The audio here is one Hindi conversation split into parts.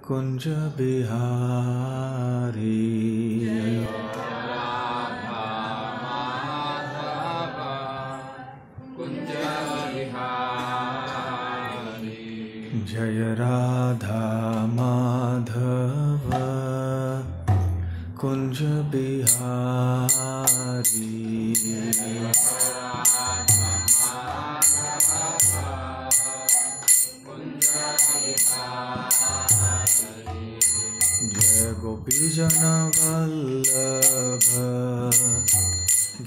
कुंज बिहारी जय राधा माधव कुंज बिहारी जय गोपी जन वल्लभ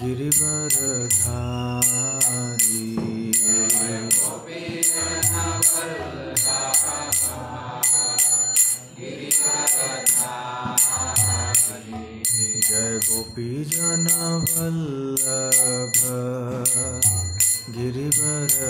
गिरिवरधारी जय गोपी जन वल्लभ गिरिवरधारी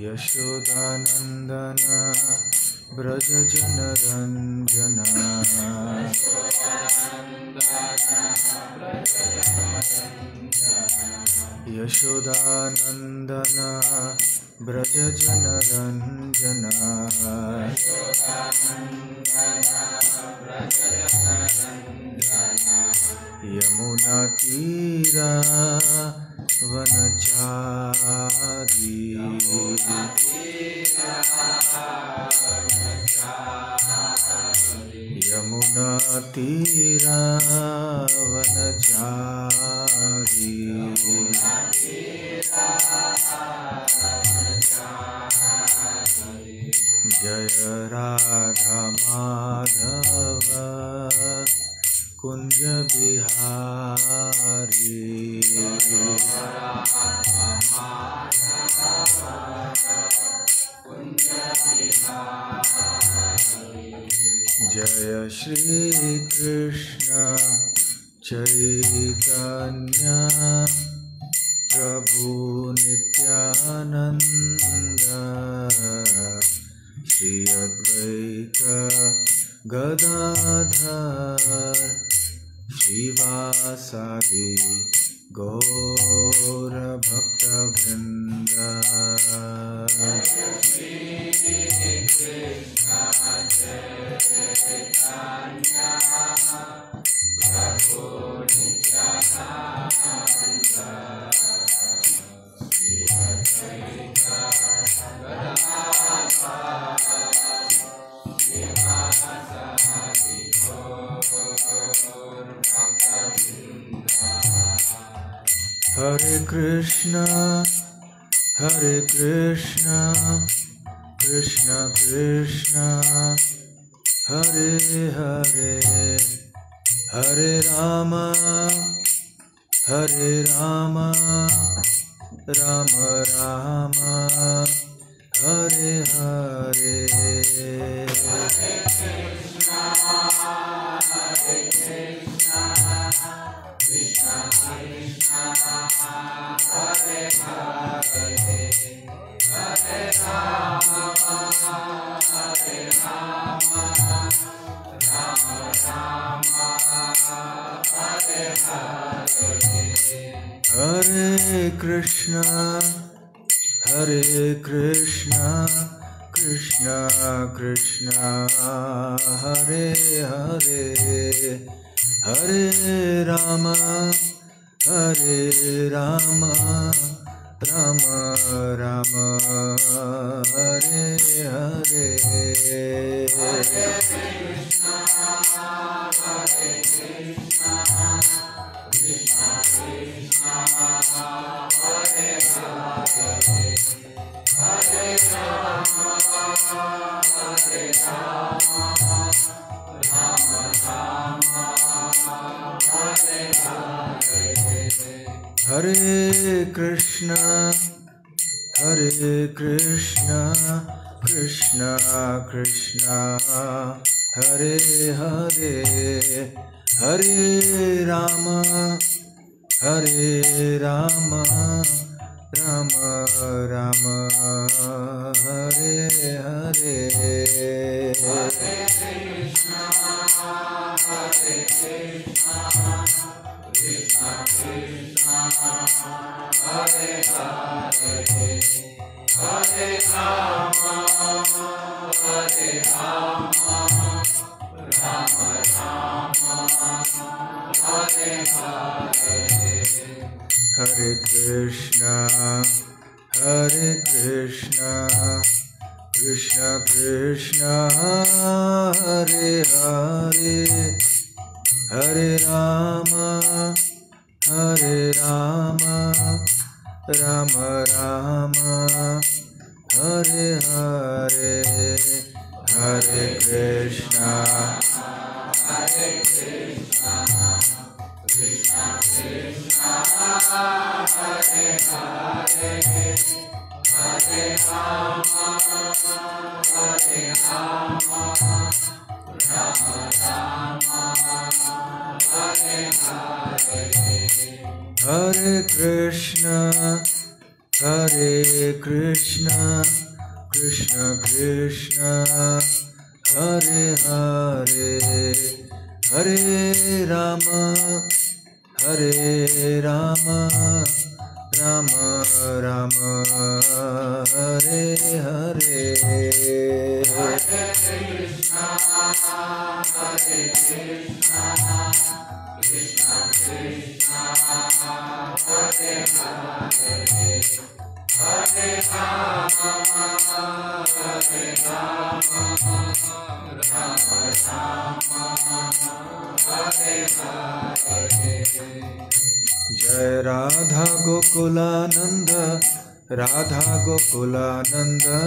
यशोदानंदन ब्रज जन रंजन यशोदानंदन ब्रज जन रंजन यमुना तीरा वनचारी यमुना तीरा वनचारी जय राधा माधव कुंज बिहारी जय श्री कृष्ण चैतन्य प्रभु नित्यानंद श्री अद्वैत गदाधर श्रीवासादि गौर भक्तवृंद हरे Krishna Krishna Krishna Hare Hare Hare Ram Ram Ram Hare Hare Hare Krishna Krishna Krishna Hare Hare Hare Ram Ram Ram Hare Hare Hare Krishna Krishna Krishna Hare Hare Hare Ram Ram Hare Hare Hare Krishna Krishna Krishna Hare Hare Hare Ram Ram Ram Hare Hare Hare Krishna Hare Krishna, Hare Krishna, Krishna Krishna, Hare Hare, Hare Rama, Hare Rama, Rama Rama, Hare Hare, Hare Krishna, Hare Krishna, Krishna Krishna, Hare Hare, Hare Rama, Hare Rama, Rama Rama, Hare Hare, Hare Krishna, Hare Krishna, Krishna Krishna, Hare Hare, Hare Rama, Hare Rama, Rama Rama, Hare Hare, Hare Krishna, Hare Krishna, Krishna Krishna, Hare Hare, Hare Rama, Hare Rama, Rama Rama, Hare Hare. Jai Radha Gokulananda, Radha Gokulananda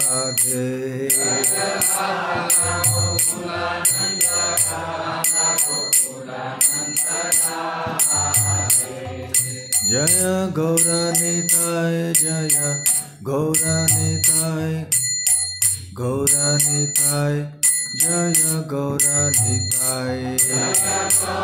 Radhe. Jai Radha Gokulananda, Radha Gokulananda Radhe. Jaya Gauranitai, Jaya Gauranitai, Gauranitai, Jaya Gauranitai, Jaya Gauranitai,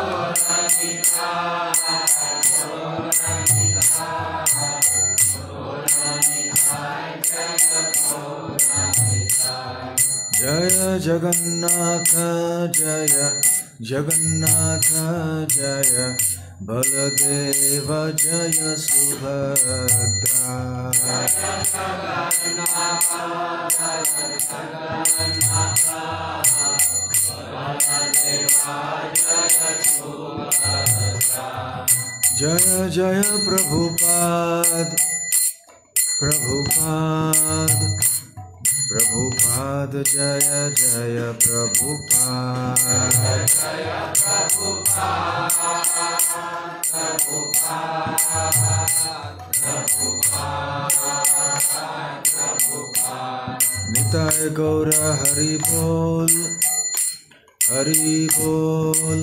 Jaya Jagannatha, Jaya Jagannatha, Jaya Baladeva, Jaya Subhadra, Jaya Jagannatha, Jaya Jagannatha, Baladeva, Jaya Subhadra. Jaya Jaya Prabhupada, Prabhupada, Prabhupada, Jaya Jaya Prabhupada, Jaya Prabhupada, Prabhupada, Prabhupada. Nitai Gaura Hari Bol, Hari Bol,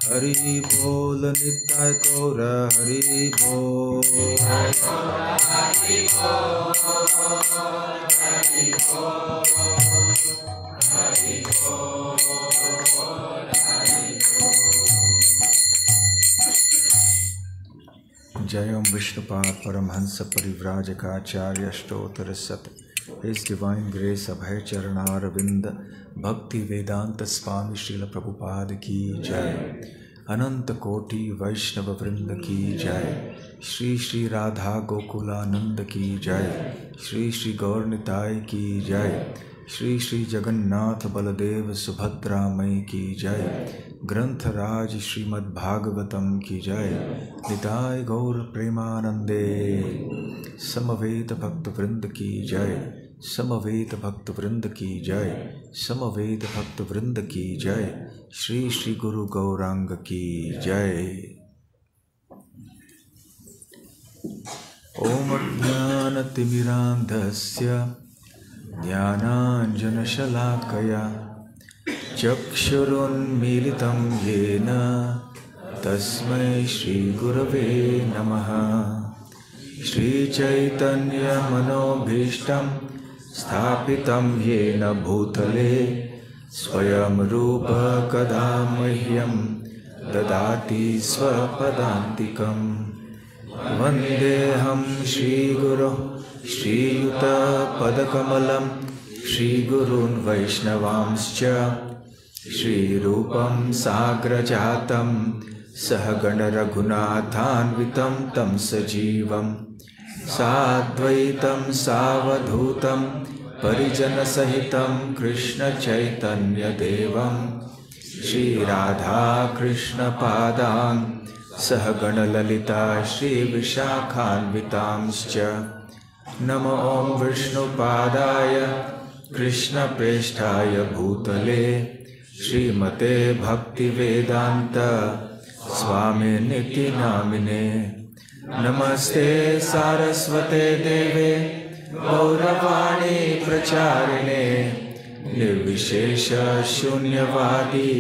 Hari Bol, Nitai Gaura Hari Bol, Nitai Gaura Hari Bol, Hari Bol, Hari Bol, Hari Bol. Jayam Vishnupad Paramhansa Parivrajakaacharya Stotra Sat. His Divine Grace Abhay Charana Ravinda Bhakti Vedanta Swami Srila Prabhupada Ki Jai. Ananta Koti Vaishnava Vrinda Ki Jai. Shri Shri Radha Gokulananda Ki Jai. Shri Shri Gaur Nitai Ki Jai. Shri Shri Jagannath Baladev Subhadra Mai Ki Jai. Granth Raj Srimad Bhagavatam Ki Jai. Nitai Gaur Premanande. Samaveta Bhakta Vrinda Ki Jai. Samaveta Bhakta Vrinda Ki Jai. Samaveta Bhakta Vrinda Ki Jai. Shri Shri Guru Gauranga Ki Jai. Om Jnana Timirandhasya Jnananjana Shalakaya Chakshurun Militam Yena Tasmai Shri Gurave Namaha. Shri Chaitanya Manobhishtam Sthapitam Yena Bhutale Swayam Rupa Kadamahyam Dadati Swapadantikam. Vandeham Shri Guru Shri Yuta Padakamalam Shri Gurun Vaishnavamscha Shri Rupam Sagrajatam सहगण रघुनाथान्वितं तं सजीवं साद्वैतं सावधूतं परिजनसहितं कृष्णचैतन्यदेवं श्रीराधाकृष्णपादान् सहगणललिता श्रीविशाखान्वितांश्च नमो ॐ विष्णुपादाय कृष्णप्रेष्ठाय भूतले श्रीमते भक्तिवेदान्त स्वामिनिति नामिने नमस्ते सारस्वते देवे गौरवाणी प्रचारिणे निर्विशेष शून्यवादी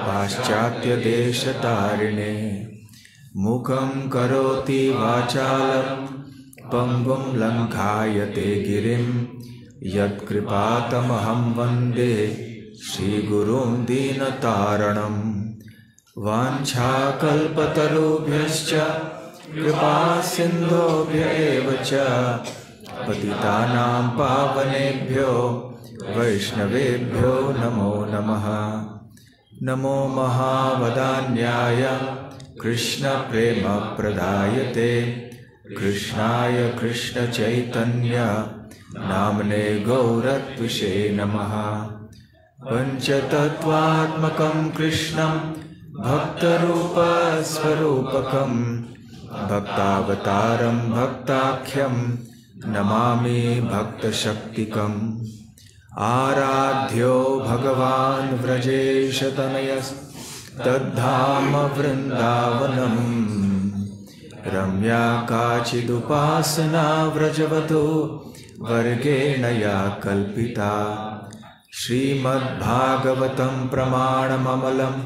पाश्चात्यदेशतारिणे मुखं करोति वाचालं पंगुं लङ्घायते गिरिं यत्कृपातमहं वन्दे श्रीगुरुं दीनतारणं वाञ्छाकल्पतरुभ्यश्च कृपासिन्धुभ्य एव च पतितानां पावनेभ्यो वैष्णवेभ्यो नमो नमः। नमो महावदान्याय कृष्णप्रेमप्रदायते कृष्णाय कृष्णचैतन्य नाम्ने गौरत्विषे नमः। पञ्चतत्त्वात्मकं कृष्णं भक्तरूपस्वरूपकं भक्तावतारं भक्ताख्यं नमामि भक्तशक्तिकम्। आराध्यो भगवान् व्रजेशतनयस्तद्धाम वृन्दावनम् रम्या काचिदुपासना व्रजवधू वर्गेण या कल्पिता। श्रीमद्भागवतं प्रमाणममलं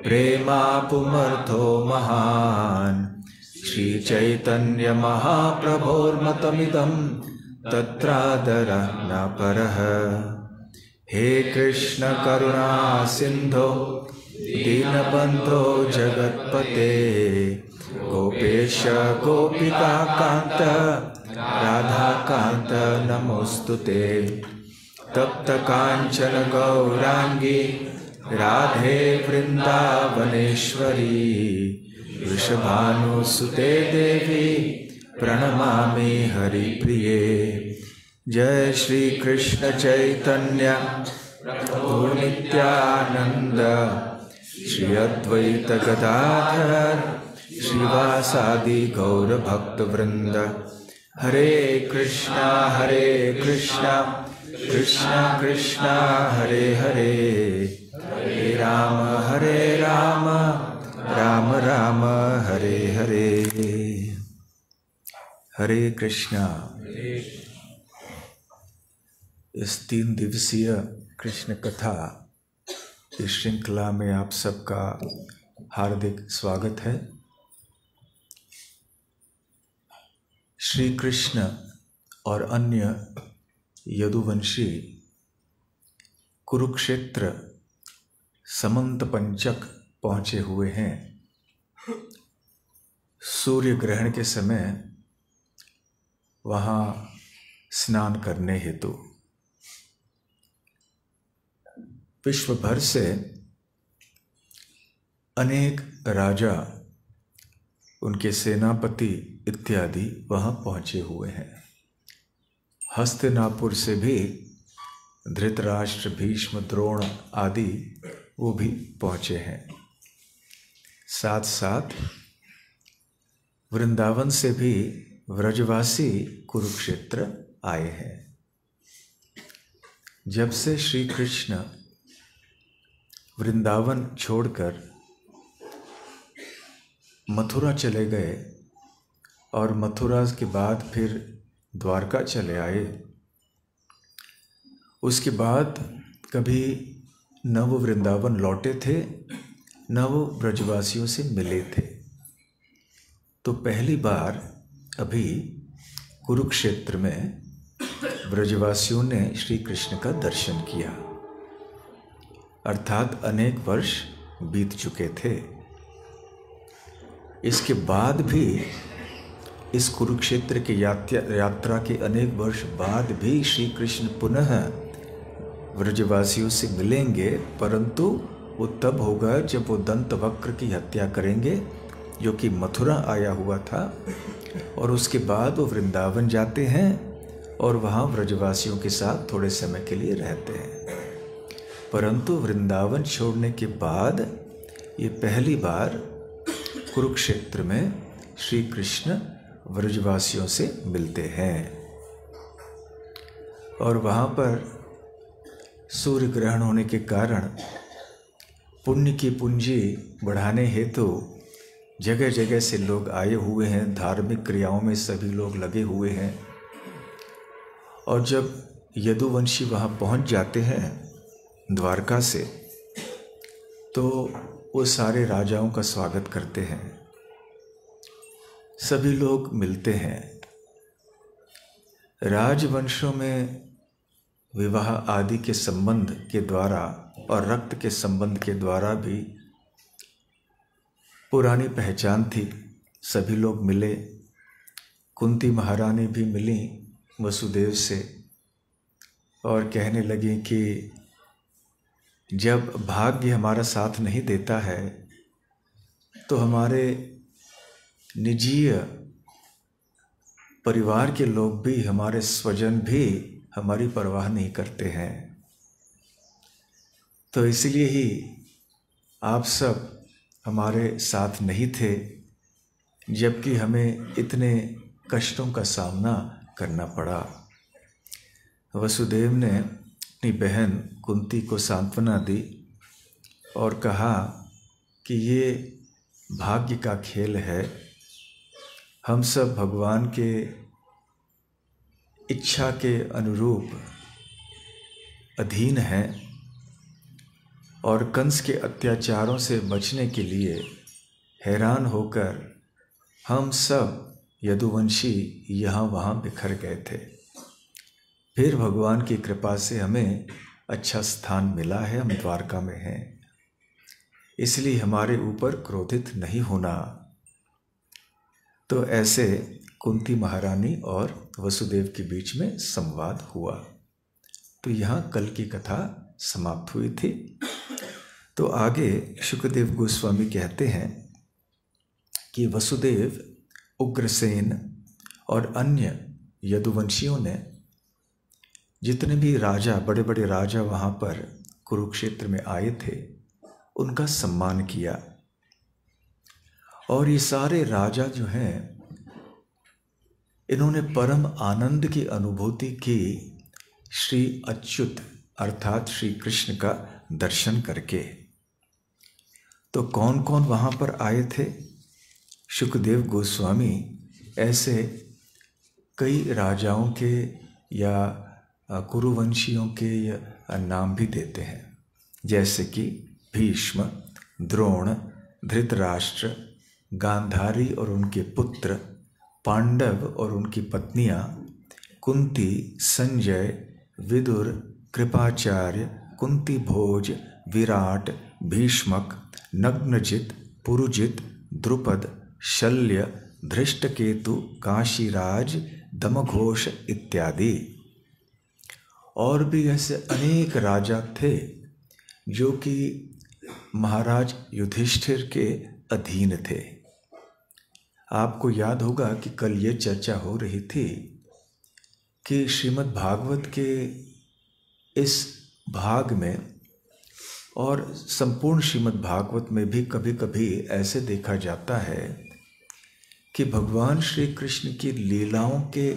प्रेमापुमर्थो महान् श्रीचैतन्यमहाप्रभोर्मतमिदं तत्रादरः न परः। हे कृष्ण करुणा सिन्धो दीनबन्धो जगत्पते गोपेश गोपिकान्त राधाकान्त नमोऽस्तुते। तप्त कांचन गौरांगी राधे वृंदावनेश्वरी वृषभानुसुते देवी प्रणमामि हरिप्रिये। जय श्री कृष्ण चैतन्य प्रभु नित्यानंद श्री अद्वैत गदाधर श्रीवासादि गौर भक्त वृंद। हरे कृष्णा कृष्णा कृष्णा हरे हरे हरे राम राम राम हरे हरे। हरे कृष्णा। इस 3 दिवसीय कृष्ण कथा इस श्रृंखला में आप सबका हार्दिक स्वागत है। श्री कृष्ण और अन्य यदुवंशी कुरुक्षेत्र समंत पंचक पहुंचे हुए हैं। सूर्य ग्रहण के समय वहां स्नान करने हेतु विश्व भर से अनेक राजा, उनके सेनापति इत्यादि वहां पहुंचे हुए हैं। हस्तिनापुर से भी धृतराष्ट्र, भीष्म, द्रोण आदि वो भी पहुंचे हैं। साथ साथ वृंदावन से भी व्रजवासी कुरुक्षेत्र आए हैं। जब से श्री कृष्ण वृंदावन छोड़कर मथुरा चले गए और मथुरा के बाद फिर द्वारका चले आए, उसके बाद कभी न वो वृंदावन लौटे थे न वो ब्रजवासियों से मिले थे। तो पहली बार अभी कुरुक्षेत्र में ब्रजवासियों ने श्री कृष्ण का दर्शन किया, अर्थात अनेक वर्ष बीत चुके थे। इसके बाद भी इस कुरुक्षेत्र की यात्रा के अनेक वर्ष बाद भी श्री कृष्ण पुनः व्रजवासियों से मिलेंगे, परंतु वो तब होगा जब वो दंतवक्र की हत्या करेंगे, जो कि मथुरा आया हुआ था, और उसके बाद वो वृंदावन जाते हैं और वहाँ व्रजवासियों के साथ थोड़े समय के लिए रहते हैं। परंतु वृंदावन छोड़ने के बाद ये पहली बार कुरुक्षेत्र में श्री कृष्ण व्रजवासियों से मिलते हैं। और वहाँ पर सूर्य ग्रहण होने के कारण पुण्य की पूंजी बढ़ाने हेतु जगह जगह से लोग आए हुए हैं, धार्मिक क्रियाओं में सभी लोग लगे हुए हैं। और जब यदुवंशी वहाँ पहुँच जाते हैं द्वारका से, तो वो सारे राजाओं का स्वागत करते हैं, सभी लोग मिलते हैं। राजवंशों में विवाह आदि के संबंध के द्वारा और रक्त के संबंध के द्वारा भी पुरानी पहचान थी। सभी लोग मिले, कुंती महारानी भी मिली वसुदेव से और कहने लगी कि जब भाग्य हमारा साथ नहीं देता है तो हमारे निजीय परिवार के लोग भी, हमारे स्वजन भी हमारी परवाह नहीं करते हैं। तो इसलिए ही आप सब हमारे साथ नहीं थे, जबकि हमें इतने कष्टों का सामना करना पड़ा। वसुदेव ने अपनी बहन कुंती को सांत्वना दी और कहा कि ये भाग्य का खेल है, हम सब भगवान के इच्छा के अनुरूप अधीन हैं और कंस के अत्याचारों से बचने के लिए हैरान होकर हम सब यदुवंशी यहाँ वहाँ बिखर गए थे। फिर भगवान की कृपा से हमें अच्छा स्थान मिला है, हम द्वारका में हैं, इसलिए हमारे ऊपर क्रोधित नहीं होना। तो ऐसे कुंती महारानी और वसुदेव के बीच में संवाद हुआ। तो यहाँ कल की कथा समाप्त हुई थी। तो आगे शुकदेव गोस्वामी कहते हैं कि वसुदेव, उग्रसेन और अन्य यदुवंशियों ने, जितने भी राजा, बड़े बड़े राजा वहाँ पर कुरुक्षेत्र में आए थे, उनका सम्मान किया। और ये सारे राजा जो हैं, इन्होंने परम आनंद की अनुभूति की श्री अच्युत अर्थात श्री कृष्ण का दर्शन करके। तो कौन कौन वहाँ पर आए थे? शुकदेव गोस्वामी ऐसे कई राजाओं के या कुरुवंशियों के नाम भी देते हैं, जैसे कि भीष्म, द्रोण, धृतराष्ट्र, गांधारी और उनके पुत्र, पांडव और उनकी पत्नियां, कुंती, संजय, विदुर, कृपाचार्य, कुंती भोज, विराट, भीष्मक, नग्नजित, पुरुजित, द्रुपद, शल्य, धृष्टकेतु, काशीराज, दमघोष इत्यादि। और भी ऐसे अनेक राजा थे जो कि महाराज युधिष्ठिर के अधीन थे। आपको याद होगा कि कल ये चर्चा हो रही थी कि श्रीमद् भागवत के इस भाग में और संपूर्ण श्रीमद् भागवत में भी कभी कभी ऐसे देखा जाता है कि भगवान श्री कृष्ण की लीलाओं के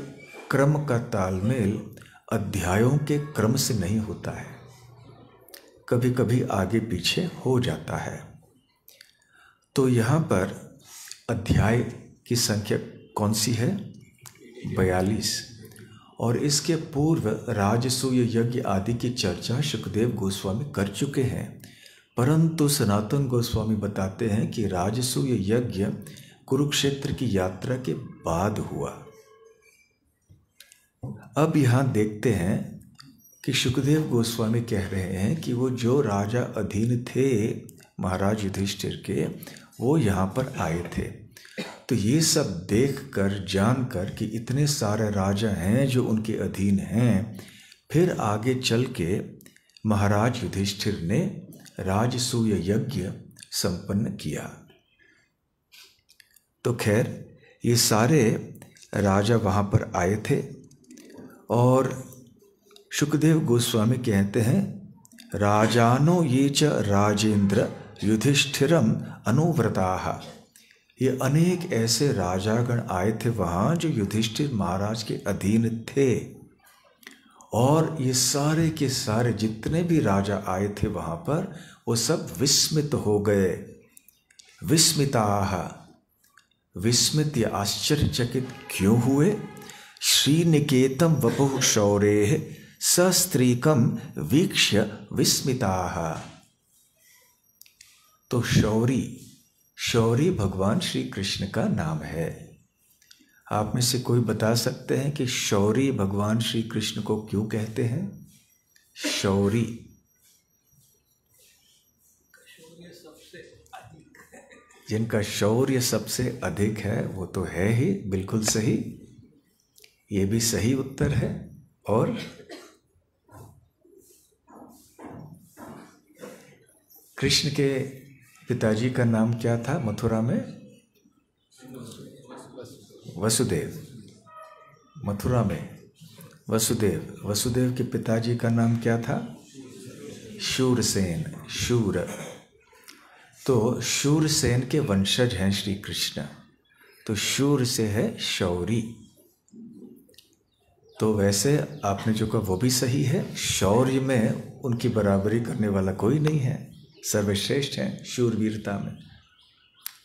क्रम का तालमेल अध्यायों के क्रम से नहीं होता है, कभी कभी आगे पीछे हो जाता है। तो यहाँ पर अध्याय की संख्या कौन सी है? 42। और इसके पूर्व राजसूय यज्ञ आदि की चर्चा शुकदेव गोस्वामी कर चुके हैं, परंतु सनातन गोस्वामी बताते हैं कि राजसूय यज्ञ कुरुक्षेत्र की यात्रा के बाद हुआ। अब यहाँ देखते हैं कि शुकदेव गोस्वामी कह रहे हैं कि वो जो राजा अधीन थे महाराज युधिष्ठिर के, वो यहाँ पर आए थे। तो ये सब देखकर, जानकर कि इतने सारे राजा हैं जो उनके अधीन हैं, फिर आगे चल के महाराज युधिष्ठिर ने राजसूय यज्ञ संपन्न किया। तो खैर ये सारे राजा वहाँ पर आए थे और शुकदेव गोस्वामी कहते हैं, राजानो ये च राजेंद्र युधिष्ठिरम अनुव्रताः। ये अनेक ऐसे राजागण आए थे वहाँ जो युधिष्ठिर महाराज के अधीन थे, और ये सारे के सारे जितने भी राजा आए थे वहाँ पर वो सब विस्मित हो गए। विस्मिताः, विस्मित या आश्चर्यचकित क्यों हुए? श्रीनिकेतम वपुः शौरेः सस्त्रीकम वीक्ष्य विस्मिताः। तो शौरी, शौरी भगवान श्री कृष्ण का नाम है। आप में से कोई बता सकते हैं कि शौरी भगवान श्री कृष्ण को क्यों कहते हैं? शौरी जिनका शौर्य सबसे अधिक है वो तो है ही, बिल्कुल सही, ये भी सही उत्तर है। और कृष्ण के पिताजी का नाम क्या था मथुरा में? वसुदेव। मथुरा में वसुदेव, वसुदेव के पिताजी का नाम क्या था? शूरसेन, शूर। तो शूरसेन के वंशज हैं श्री कृष्ण, तो शूर से है शौरी। तो वैसे आपने जो कहा वो भी सही है, शौर्य में उनकी बराबरी करने वाला कोई नहीं है, सर्वश्रेष्ठ हैं शूरवीरता में।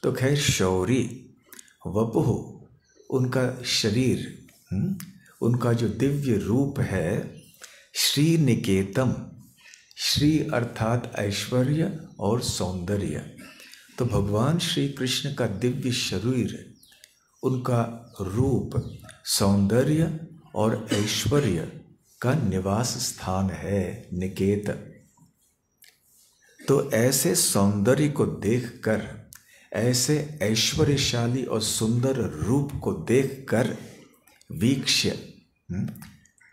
तो खैर शौरी, वपुः उनका शरीर, उनका जो दिव्य रूप है, श्रीनिकेतम, श्री अर्थात ऐश्वर्य और सौंदर्य। तो भगवान श्री कृष्ण का दिव्य शरीर, उनका रूप सौंदर्य और ऐश्वर्य का निवास स्थान है, निकेत। तो ऐसे सौंदर्य को देखकर, ऐसे ऐश्वर्यशाली और सुंदर रूप को देखकर वीक्ष्य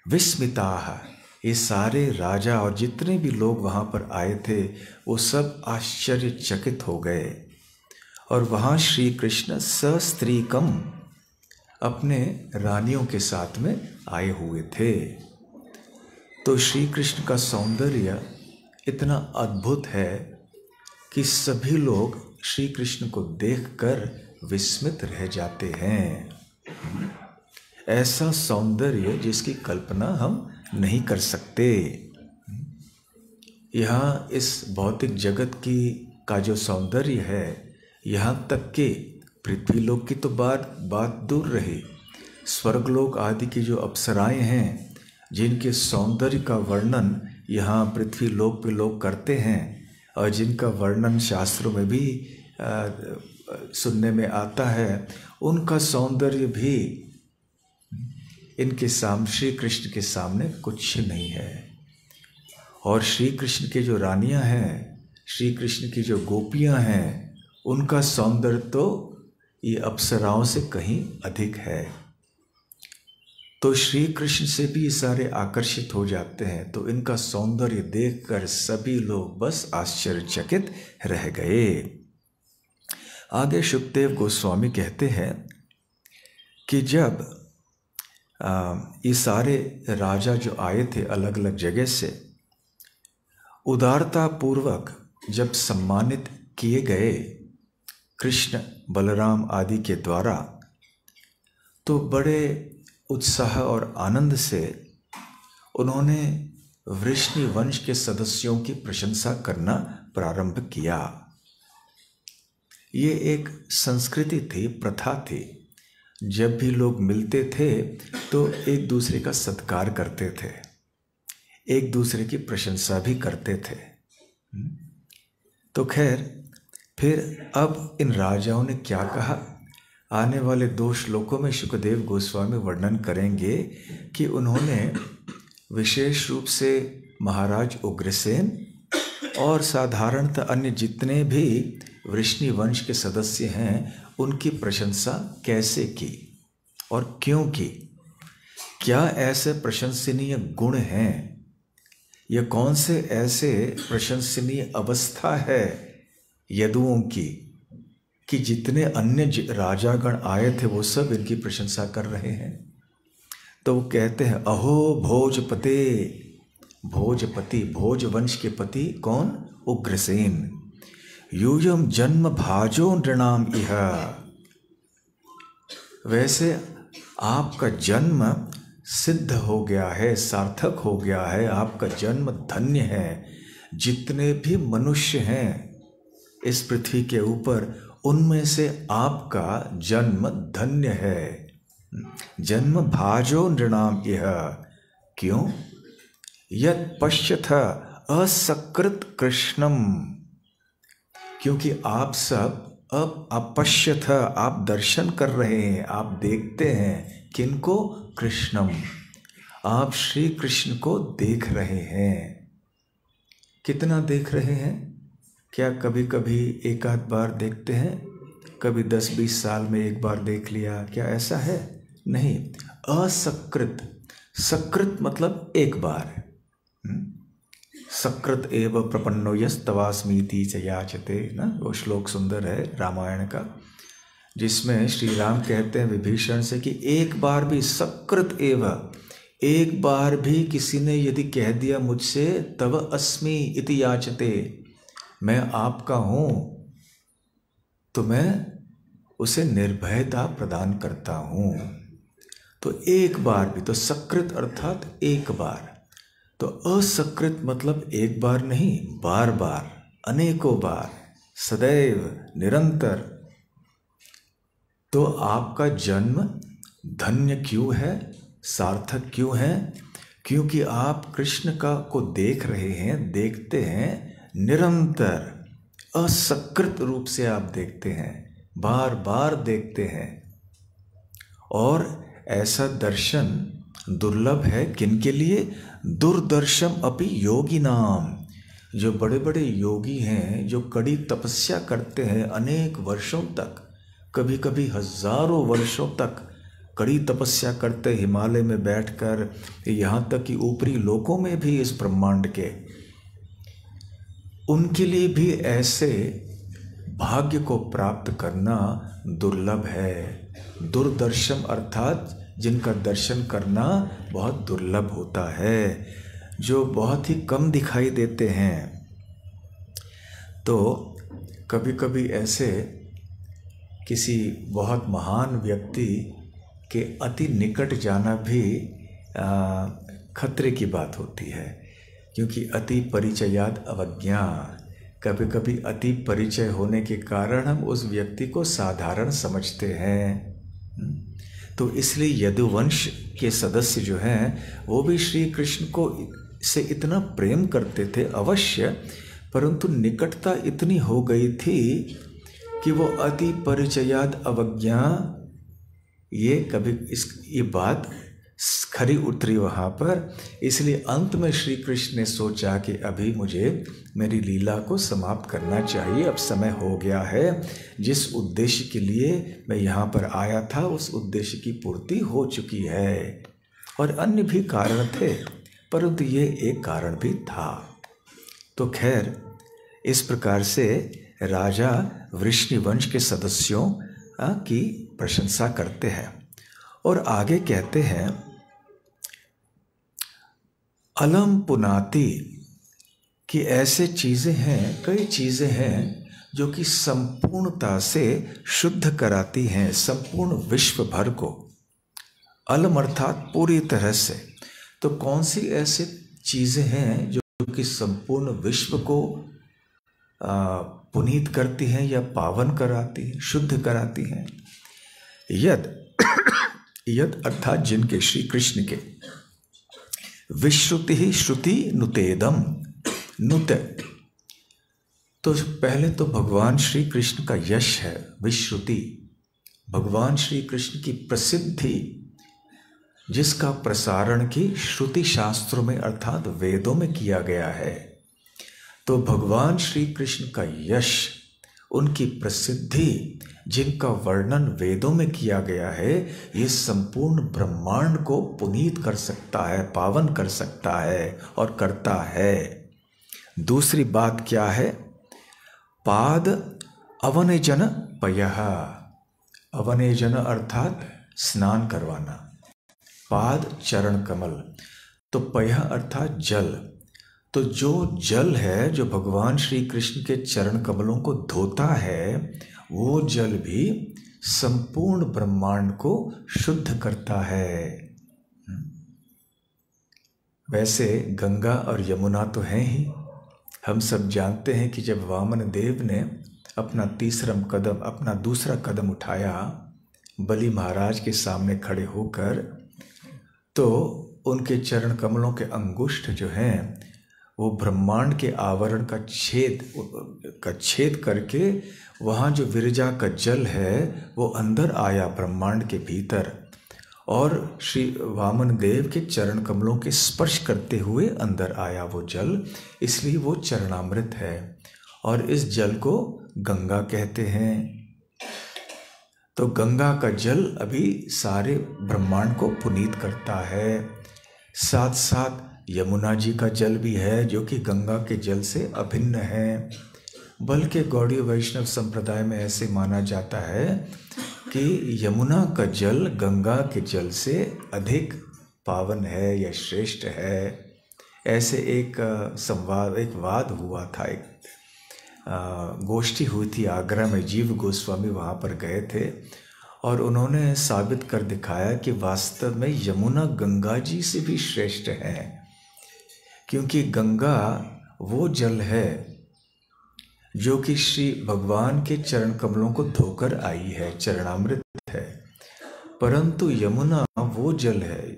विस्मिताः, ये सारे राजा और जितने भी लोग वहाँ पर आए थे वो सब आश्चर्यचकित हो गए। और वहाँ श्री कृष्ण सस्त्रीकम, अपने रानियों के साथ में आए हुए थे। तो श्री कृष्ण का सौंदर्य इतना अद्भुत है कि सभी लोग श्री कृष्ण को देखकर विस्मित रह जाते हैं। ऐसा सौंदर्य जिसकी कल्पना हम नहीं कर सकते। यहाँ इस भौतिक जगत का जो सौंदर्य है, यहाँ तक कि पृथ्वीलोक की तो बात दूर रही, स्वर्गलोक आदि की जो अप्सराएं हैं, जिनके सौंदर्य का वर्णन यहाँ पृथ्वीलोक पे लोग करते हैं और जिनका वर्णन शास्त्रों में भी सुनने में आता है, उनका सौंदर्य भी इनके सामने, श्री कृष्ण के सामने कुछ नहीं है। और श्री कृष्ण के जो रानियां हैं, श्री कृष्ण की जो गोपियां हैं, उनका सौंदर्य तो ये अप्सराओं से कहीं अधिक है। तो श्री कृष्ण से भी सारे आकर्षित हो जाते हैं। तो इनका सौंदर्य देखकर सभी लोग बस आश्चर्यचकित रह गए। आगे शुकदेव गोस्वामी कहते हैं कि जब ये सारे राजा जो आए थे अलग अलग जगह से, उदारता पूर्वक जब सम्मानित किए गए कृष्ण बलराम आदि के द्वारा, तो बड़े उत्साह और आनंद से उन्होंने वृष्णि वंश के सदस्यों की प्रशंसा करना प्रारंभ किया। ये एक संस्कृति थी, प्रथा थी। जब भी लोग मिलते थे तो एक दूसरे का सत्कार करते थे, एक दूसरे की प्रशंसा भी करते थे। तो खैर फिर अब इन राजाओं ने क्या कहा, आने वाले 2 श्लोकों में शुकदेव गोस्वामी वर्णन करेंगे कि उन्होंने विशेष रूप से महाराज उग्रसेन और साधारणतः अन्य जितने भी वृष्णि वंश के सदस्य हैं उनकी प्रशंसा कैसे की और क्यों की। क्या ऐसे प्रशंसनीय गुण हैं ये कौन से ऐसे प्रशंसनीय अवस्था है यदुओं की कि जितने अन्य राजागण आए थे वो सब इनकी प्रशंसा कर रहे हैं। तो वो कहते हैं अहो भोजपते, भोजपति, भोज वंश के पति कौन? उग्रसेन। यूयम जन्म भाजो नृणाम इह, वैसे आपका जन्म सिद्ध हो गया है, सार्थक हो गया है, आपका जन्म धन्य है। जितने भी मनुष्य हैं इस पृथ्वी के ऊपर उनमें से आपका जन्म धन्य है। जन्म भाजो नृणाम इह, क्यों? यत् पश्यथ असकृत कृष्णम, क्योंकि आप सब अब अपश्यथ, आप दर्शन कर रहे हैं, आप देखते हैं किनको? कृष्णम, आप श्री कृष्ण को देख रहे हैं। कितना देख रहे हैं? क्या कभी कभी एक आध बार देखते हैं, कभी 10-20 साल में एक बार देख लिया, क्या ऐसा है? नहीं। असकृत, सकृत मतलब एक बार। सकृत एव प्रपन्नो यस्तवास्मीति च याचते, ना, वो श्लोक सुंदर है रामायण का, जिसमें श्री राम कहते हैं विभीषण से कि एक बार भी, सकृत एव, एक बार भी किसी ने यदि कह दिया मुझसे तव अस्मि इति याचते, मैं आपका हूं, तो मैं उसे निर्भयता प्रदान करता हूं। तो एक बार भी, तो सकृत अर्थात एक बार। तो असकृत मतलब एक बार नहीं, बार बार, अनेकों बार, सदैव, निरंतर। तो आपका जन्म धन्य क्यों है, सार्थक क्यों है? क्योंकि आप कृष्ण का को देख रहे हैं, देखते हैं निरंतर, असकृत रूप से आप देखते हैं, बार बार देखते हैं। और ऐसा दर्शन दुर्लभ है किनके लिए? दुर्दर्शम अपि योगी नाम, जो बड़े बड़े योगी हैं, जो कड़ी तपस्या करते हैं अनेक वर्षों तक, कभी कभी हजारों वर्षों तक कड़ी तपस्या करते, हिमालय में बैठकर, यहाँ तक कि ऊपरी लोकों में भी इस ब्रह्मांड के, उनके लिए भी ऐसे भाग्य को प्राप्त करना दुर्लभ है। दुर्दर्शम अर्थात जिनका दर्शन करना बहुत दुर्लभ होता है, जो बहुत ही कम दिखाई देते हैं। तो कभी कभी ऐसे किसी बहुत महान व्यक्ति के अति निकट जाना भी खतरे की बात होती है, क्योंकि अति परिचयाद अवज्ञा, कभी कभी अति परिचय होने के कारण हम उस व्यक्ति को साधारण समझते हैं। तो इसलिए यदुवंश के सदस्य जो हैं वो भी श्री कृष्ण को से इतना प्रेम करते थे अवश्य, परंतु निकटता इतनी हो गई थी कि वो अति परिचयाद अवज्ञा, ये बात खरी उतरी वहाँ पर। इसलिए अंत में श्री कृष्ण ने सोचा कि अभी मुझे मेरी लीला को समाप्त करना चाहिए, अब समय हो गया है, जिस उद्देश्य के लिए मैं यहाँ पर आया था उस उद्देश्य की पूर्ति हो चुकी है। और अन्य भी कारण थे, परंतु ये एक कारण भी था। तो खैर, इस प्रकार से राजा वृष्णिवंश के सदस्यों की प्रशंसा करते हैं। और आगे कहते हैं अलम पुनाति, कि ऐसे चीज़ें हैं, कई चीज़ें हैं जो कि संपूर्णता से शुद्ध कराती हैं संपूर्ण विश्व भर को। अलम अर्थात पूरी तरह से। तो कौन सी ऐसी चीज़ें हैं जो कि संपूर्ण विश्व को पुनीत करती हैं या पावन कराती हैं, शुद्ध कराती हैं? यद यद अर्थात जिनके, श्री कृष्ण के, विश्रुति ही श्रुति नुतेदम, नुत, तो पहले तो भगवान श्री कृष्ण का यश है विश्रुति, भगवान श्री कृष्ण की प्रसिद्धि, जिसका प्रसारण की श्रुति शास्त्रों में अर्थात वेदों में किया गया है। तो भगवान श्री कृष्ण का यश, उनकी प्रसिद्धि जिनका वर्णन वेदों में किया गया है, ये संपूर्ण ब्रह्मांड को पुनीत कर सकता है, पावन कर सकता है और करता है। दूसरी बात क्या है? पाद अवनेजन पयः। अवनेजन अर्थात स्नान करवाना, पाद चरण कमल, तो पयः अर्थात जल। तो जो जल है जो भगवान श्री कृष्ण के चरण कमलों को धोता है, वो जल भी संपूर्ण ब्रह्मांड को शुद्ध करता है। वैसे गंगा और यमुना तो हैं ही। हम सब जानते हैं कि जब वामन देव ने अपना दूसरा कदम उठाया बलि महाराज के सामने खड़े होकर, तो उनके चरण कमलों के अंगुष्ठ जो हैं वो ब्रह्मांड के आवरण का छेद करके वहाँ जो विरजा का जल है वो अंदर आया ब्रह्मांड के भीतर, और श्री वामन देव के चरण कमलों के स्पर्श करते हुए अंदर आया वो जल, इसलिए वो चरणामृत है। और इस जल को गंगा कहते हैं। तो गंगा का जल अभी सारे ब्रह्मांड को पुनीत करता है। साथ साथ यमुना जी का जल भी है जो कि गंगा के जल से अभिन्न है। बल्कि गौड़ीय वैष्णव संप्रदाय में ऐसे माना जाता है कि यमुना का जल गंगा के जल से अधिक पावन है या श्रेष्ठ है। ऐसे एक वाद हुआ था, एक गोष्ठी हुई थी आगरा में। जीव गोस्वामी वहाँ पर गए थे और उन्होंने साबित कर दिखाया कि वास्तव में यमुना गंगा जी से भी श्रेष्ठ है, क्योंकि गंगा वो जल है जो कि श्री भगवान के चरण कमलों को धोकर आई है, चरणामृत है। परंतु यमुना वो जल है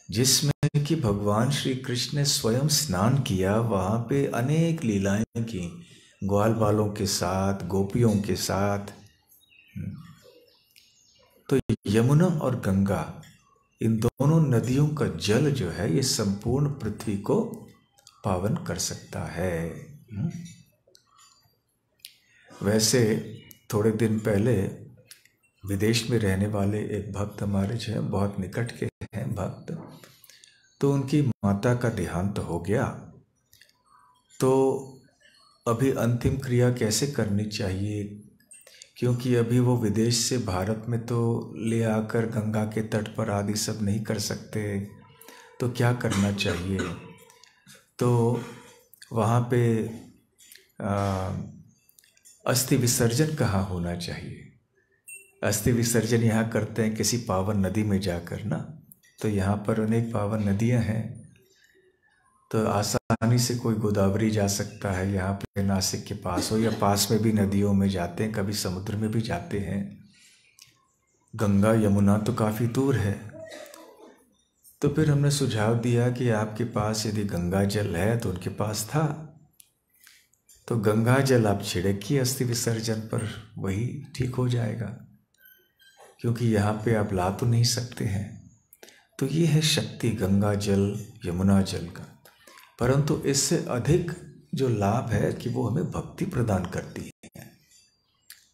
जिसमें कि भगवान श्री कृष्ण ने स्वयं स्नान किया, वहाँ पे अनेक लीलाएं की ग्वाल बालों के साथ, गोपियों के साथ। तो यमुना और गंगा, इन दोनों नदियों का जल जो है ये संपूर्ण पृथ्वी को पावन कर सकता है। वैसे थोड़े दिन पहले विदेश में रहने वाले एक भक्त हमारे जो है, बहुत निकट के हैं भक्त, तो उनकी माता का देहांत हो गया। तो अभी अंतिम क्रिया कैसे करनी चाहिए, क्योंकि अभी वो विदेश से भारत में तो ले आकर गंगा के तट पर आदि सब नहीं कर सकते, तो क्या करना चाहिए। तो वहाँ पे अस्थि विसर्जन कहाँ होना चाहिए। अस्थि विसर्जन यहाँ करते हैं किसी पावन नदी में जाकर ना, तो यहाँ पर अनेक पावन नदियाँ हैं, तो आसानी से कोई गोदावरी जा सकता है, यहाँ पे नासिक के पास हो, या पास में भी नदियों में जाते हैं, कभी समुद्र में भी जाते हैं। गंगा यमुना तो काफ़ी दूर है। तो फिर हमने सुझाव दिया कि आपके पास यदि गंगा जल है, तो उनके पास था, तो गंगा जल आप छिड़किए अस्थि विसर्जन पर, वही ठीक हो जाएगा, क्योंकि यहाँ पे आप ला तो नहीं सकते हैं। तो ये है शक्ति गंगा जल यमुना जल का। परंतु इससे अधिक जो लाभ है कि वो हमें भक्ति प्रदान करती है।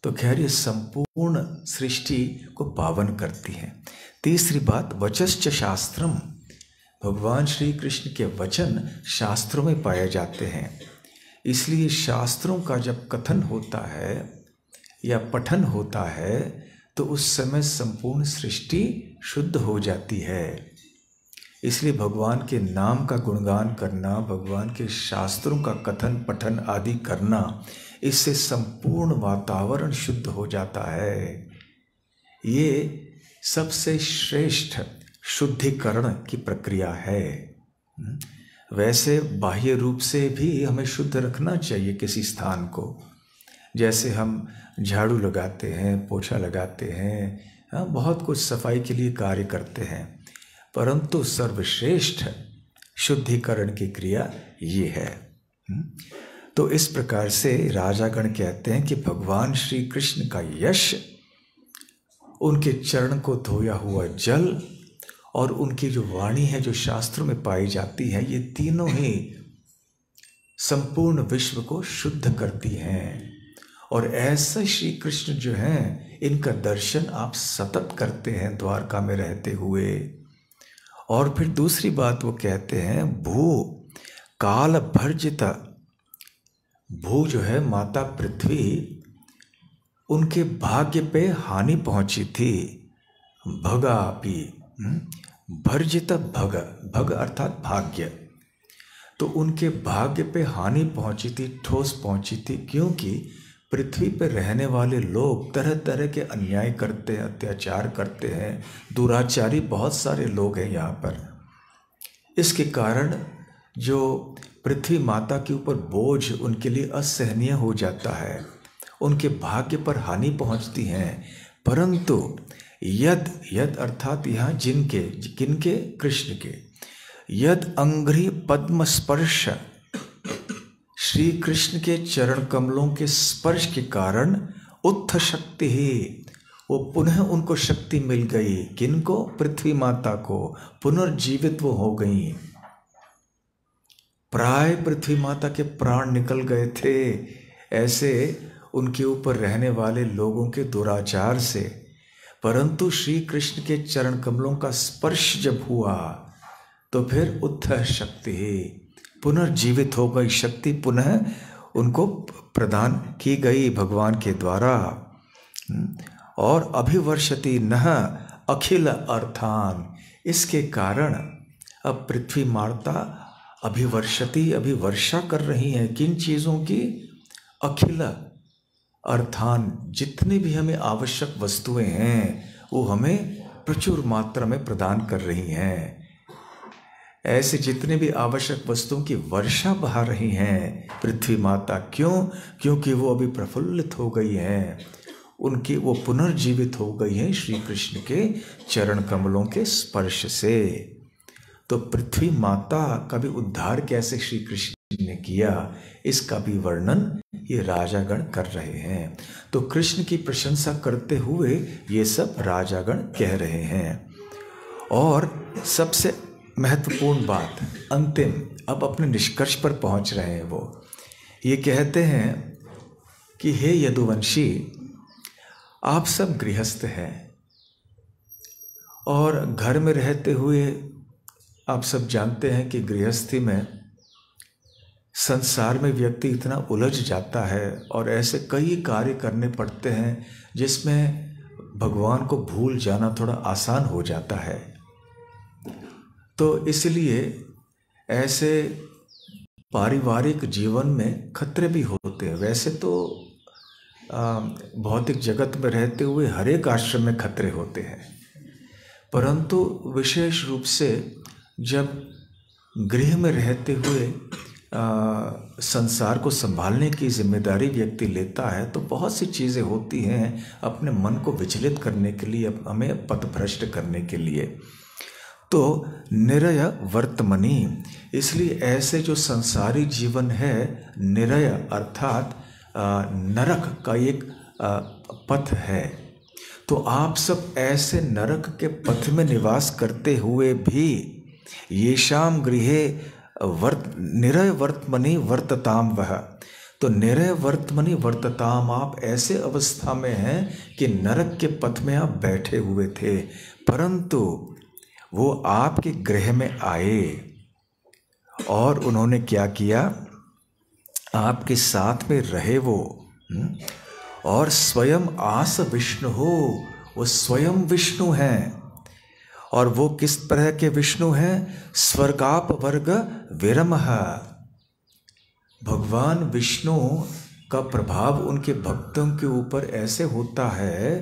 तो खैर ये संपूर्ण सृष्टि को पावन करती है। तीसरी बात, वचश्च शास्त्रम, भगवान श्री कृष्ण के वचन शास्त्रों में पाए जाते हैं। इसलिए शास्त्रों का जब कथन होता है या पठन होता है, तो उस समय संपूर्ण सृष्टि शुद्ध हो जाती है। इसलिए भगवान के नाम का गुणगान करना, भगवान के शास्त्रों का कथन पठन आदि करना, इससे संपूर्ण वातावरण शुद्ध हो जाता है। ये सबसे श्रेष्ठ शुद्धिकरण की प्रक्रिया है। वैसे बाह्य रूप से भी हमें शुद्ध रखना चाहिए किसी स्थान को, जैसे हम झाड़ू लगाते हैं, पोछा लगाते हैं, बहुत कुछ सफाई के लिए कार्य करते हैं, परंतु सर्वश्रेष्ठ शुद्धिकरण की क्रिया ये है। तो इस प्रकार से राजागण कहते हैं कि भगवान श्री कृष्ण का यश, उनके चरण को धोया हुआ जल और उनकी जो वाणी है जो शास्त्रों में पाई जाती है, ये तीनों ही संपूर्ण विश्व को शुद्ध करती हैं। और ऐसे श्री कृष्ण जो हैं, इनका दर्शन आप सतत करते हैं द्वारका में रहते हुए। और फिर दूसरी बात वो कहते हैं, भू काल भर्जिता। भू जो है माता पृथ्वी, उनके भाग्य पे हानि पहुंची थी। भगापि, भर्जित भग, भग अर्थात भाग्य। तो उनके भाग्य पे हानि पहुंची थी, ठोस पहुंची थी, क्योंकि पृथ्वी पर रहने वाले लोग तरह तरह के अन्याय करते हैं, अत्याचार करते हैं, दुराचारी बहुत सारे लोग हैं यहाँ पर। इसके कारण जो पृथ्वी माता के ऊपर बोझ उनके लिए असहनीय हो जाता है, उनके भाग्य पर हानि पहुंचती हैं। परंतु यद, यद अर्थात यहाँ जिनके, किनके, कृष्ण के, यद अंघ्रि पद्म स्पर्श, श्री कृष्ण के चरण कमलों के स्पर्श के कारण उत्थ शक्ति ही, वो पुनः उनको शक्ति मिल गई। किनको? पृथ्वी माता को पुनर्जीवित वो हो गई। प्राय पृथ्वी माता के प्राण निकल गए थे ऐसे उनके ऊपर रहने वाले लोगों के दुराचार से, परंतु श्री कृष्ण के चरण कमलों का स्पर्श जब हुआ तो फिर उत्थ शक्ति, पुनर्जीवित हो गई, शक्ति पुनः उनको प्रदान की गई भगवान के द्वारा। और अभिवर्षति नह अखिल अर्थान, इसके कारण अब पृथ्वी माता अभिवर्षति, अभी वर्षा कर रही हैं किन चीज़ों की? अखिल अर्थान, जितनी भी हमें आवश्यक वस्तुएं हैं वो हमें प्रचुर मात्रा में प्रदान कर रही हैं। ऐसे जितने भी आवश्यक वस्तुओं की वर्षा बहा रही हैं पृथ्वी माता। क्यों? क्योंकि वो अभी प्रफुल्लित हो गई हैं, उनकी वो पुनर्जीवित हो गई हैं श्री कृष्ण के चरण कमलों के स्पर्श से। तो पृथ्वी माता का भी उद्धार कैसे श्री कृष्ण ने किया, इसका भी वर्णन ये राजागण कर रहे हैं। तो कृष्ण की प्रशंसा करते हुए ये सब राजागण कह रहे हैं। और सबसे महत्वपूर्ण बात, अंतिम, अब अपने निष्कर्ष पर पहुंच रहे हैं वो। ये कहते हैं कि हे यदुवंशी, आप सब गृहस्थ हैं और घर में रहते हुए आप सब जानते हैं कि गृहस्थी में संसार में व्यक्ति इतना उलझ जाता है और ऐसे कई कार्य करने पड़ते हैं जिसमें भगवान को भूल जाना थोड़ा आसान हो जाता है। तो इसलिए ऐसे पारिवारिक जीवन में खतरे भी होते हैं। वैसे तो भौतिक जगत में रहते हुए हर एक आश्रम में खतरे होते हैं, परंतु विशेष रूप से जब गृह में रहते हुए संसार को संभालने की जिम्मेदारी व्यक्ति लेता है तो बहुत सी चीज़ें होती हैं अपने मन को विचलित करने के लिए, हमें पथभ्रष्ट करने के लिए। तो निरय वर्तमनि, इसलिए ऐसे जो संसारी जीवन है, निरय अर्थात नरक का एक पथ है। तो आप सब ऐसे नरक के पथ में निवास करते हुए भी येषाम गृहे निरय वर्तमनि वर्तताम वह, तो निरय वर्तमनि वर्तताम, आप ऐसे अवस्था में हैं कि नरक के पथ में आप बैठे हुए थे, परंतु वो आपके गृह में आए और उन्होंने क्या किया? आपके साथ में रहे वो, और स्वयं आस विष्णु हो, वो स्वयं विष्णु हैं। और वो किस तरह के विष्णु हैं? स्वर्गाप वर्ग विरमः, भगवान विष्णु का प्रभाव उनके भक्तों के ऊपर ऐसे होता है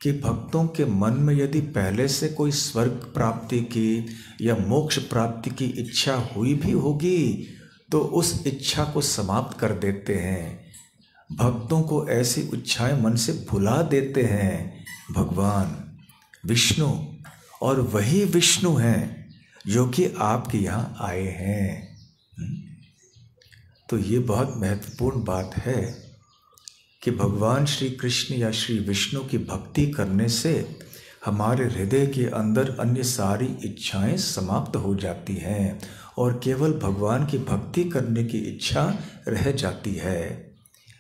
कि भक्तों के मन में यदि पहले से कोई स्वर्ग प्राप्ति की या मोक्ष प्राप्ति की इच्छा हुई भी होगी तो उस इच्छा को समाप्त कर देते हैं। भक्तों को ऐसी इच्छाएं मन से भुला देते हैं भगवान विष्णु, और वही विष्णु हैं जो कि आपके यहाँ आए हैं। तो ये बहुत महत्वपूर्ण बात है कि भगवान श्री कृष्ण या श्री विष्णु की भक्ति करने से हमारे हृदय के अंदर अन्य सारी इच्छाएं समाप्त हो जाती हैं और केवल भगवान की भक्ति करने की इच्छा रह जाती है।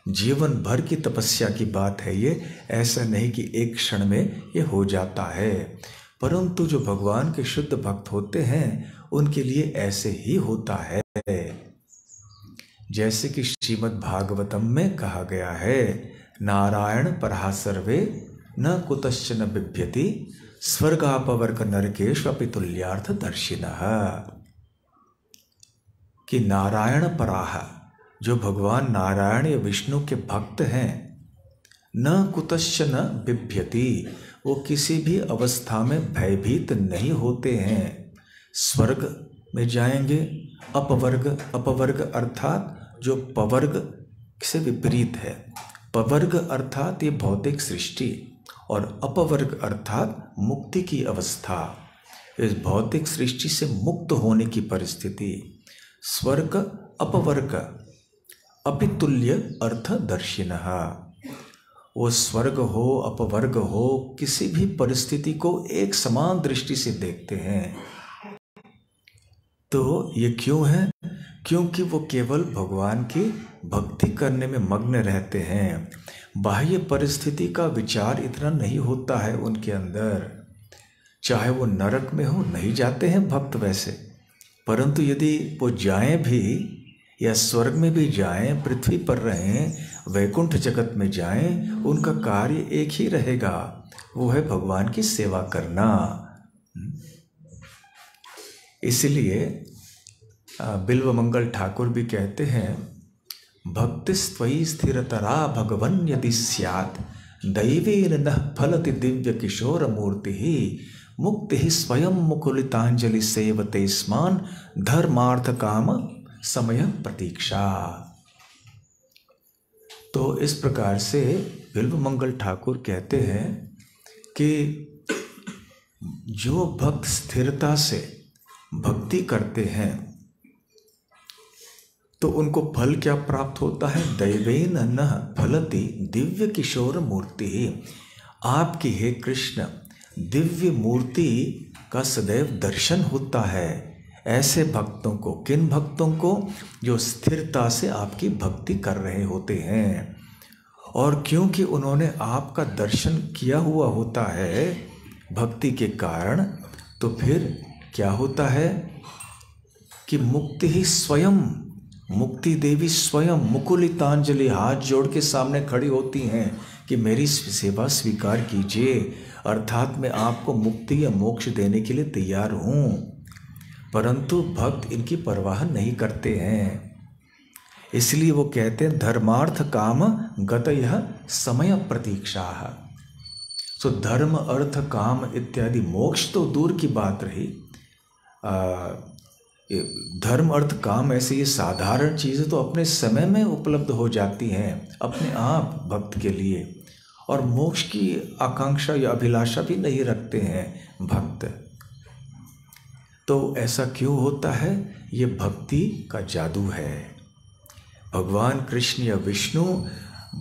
जीवन भर की तपस्या की बात है ये, ऐसा नहीं कि एक क्षण में ये हो जाता है। परंतु जो भगवान के शुद्ध भक्त होते हैं उनके लिए ऐसे ही होता है। जैसे कि श्रीमद् भागवतम में कहा गया है, नारायण परहा सर्वे न कुतश्चन बिभ्यति स्वर्गापवर्ग नरकेष्वपि तुल्यार्थ दर्शिनः। कि नारायण पराह, जो भगवान नारायण या विष्णु के भक्त हैं, न कुतश्चन बिभ्यति, वो किसी भी अवस्था में भयभीत नहीं होते हैं। स्वर्ग में जाएंगे, अपवर्ग, अपवर्ग अर्थात जो पवर्ग से विपरीत है। पवर्ग अर्थात ये भौतिक सृष्टि और अपवर्ग अर्थात मुक्ति की अवस्था, इस भौतिक सृष्टि से मुक्त होने की परिस्थिति। स्वर्ग अपवर्ग अपितुल्य अर्थ दर्शिनः, वो स्वर्ग हो अपवर्ग हो किसी भी परिस्थिति को एक समान दृष्टि से देखते हैं। तो ये क्यों है? क्योंकि वो केवल भगवान की भक्ति करने में मग्न रहते हैं। बाह्य परिस्थिति का विचार इतना नहीं होता है उनके अंदर। चाहे वो नरक में हो, नहीं जाते हैं भक्त वैसे, परंतु यदि वो जाएं भी या स्वर्ग में भी जाएं, पृथ्वी पर रहें, वैकुंठ जगत में जाएं, उनका कार्य एक ही रहेगा, वो है भगवान की सेवा करना। इसलिए बिल्वमंगल ठाकुर भी कहते हैं, भक्तिस्त्वयि स्थिरतरा भगवन् यदि स्यात् दैवेन नः फलति दिव्य किशोर मूर्ति ही मुक्ति स्वयं मुकुलितांजलि सेवते स्मान धर्मार्थ काम समय प्रतीक्षा। तो इस प्रकार से बिल्वमंगल ठाकुर कहते हैं कि जो भक्त स्थिरता से भक्ति करते हैं तो उनको फल क्या प्राप्त होता है? दैवेन नः फलति दिव्य किशोर मूर्ति ही, आपकी हे कृष्ण दिव्य मूर्ति का सदैव दर्शन होता है ऐसे भक्तों को। किन भक्तों को? जो स्थिरता से आपकी भक्ति कर रहे होते हैं। और क्योंकि उन्होंने आपका दर्शन किया हुआ होता है भक्ति के कारण, तो फिर क्या होता है कि मुक्ति ही स्वयं, मुक्ति देवी स्वयं मुकुलितांजलि हाथ जोड़ के सामने खड़ी होती हैं कि मेरी सेवा स्वीकार कीजिए, अर्थात मैं आपको मुक्ति या मोक्ष देने के लिए तैयार हूँ। परंतु भक्त इनकी परवाह नहीं करते हैं। इसलिए वो कहते हैं धर्मार्थ काम गतयः समय प्रतीक्षा। तो धर्म अर्थ काम इत्यादि मोक्ष तो दूर की बात रही, धर्म अर्थ काम ऐसे ये साधारण चीज़ें तो अपने समय में उपलब्ध हो जाती हैं अपने आप भक्त के लिए, और मोक्ष की आकांक्षा या अभिलाषा भी नहीं रखते हैं भक्त। तो ऐसा क्यों होता है? ये भक्ति का जादू है। भगवान कृष्ण या विष्णु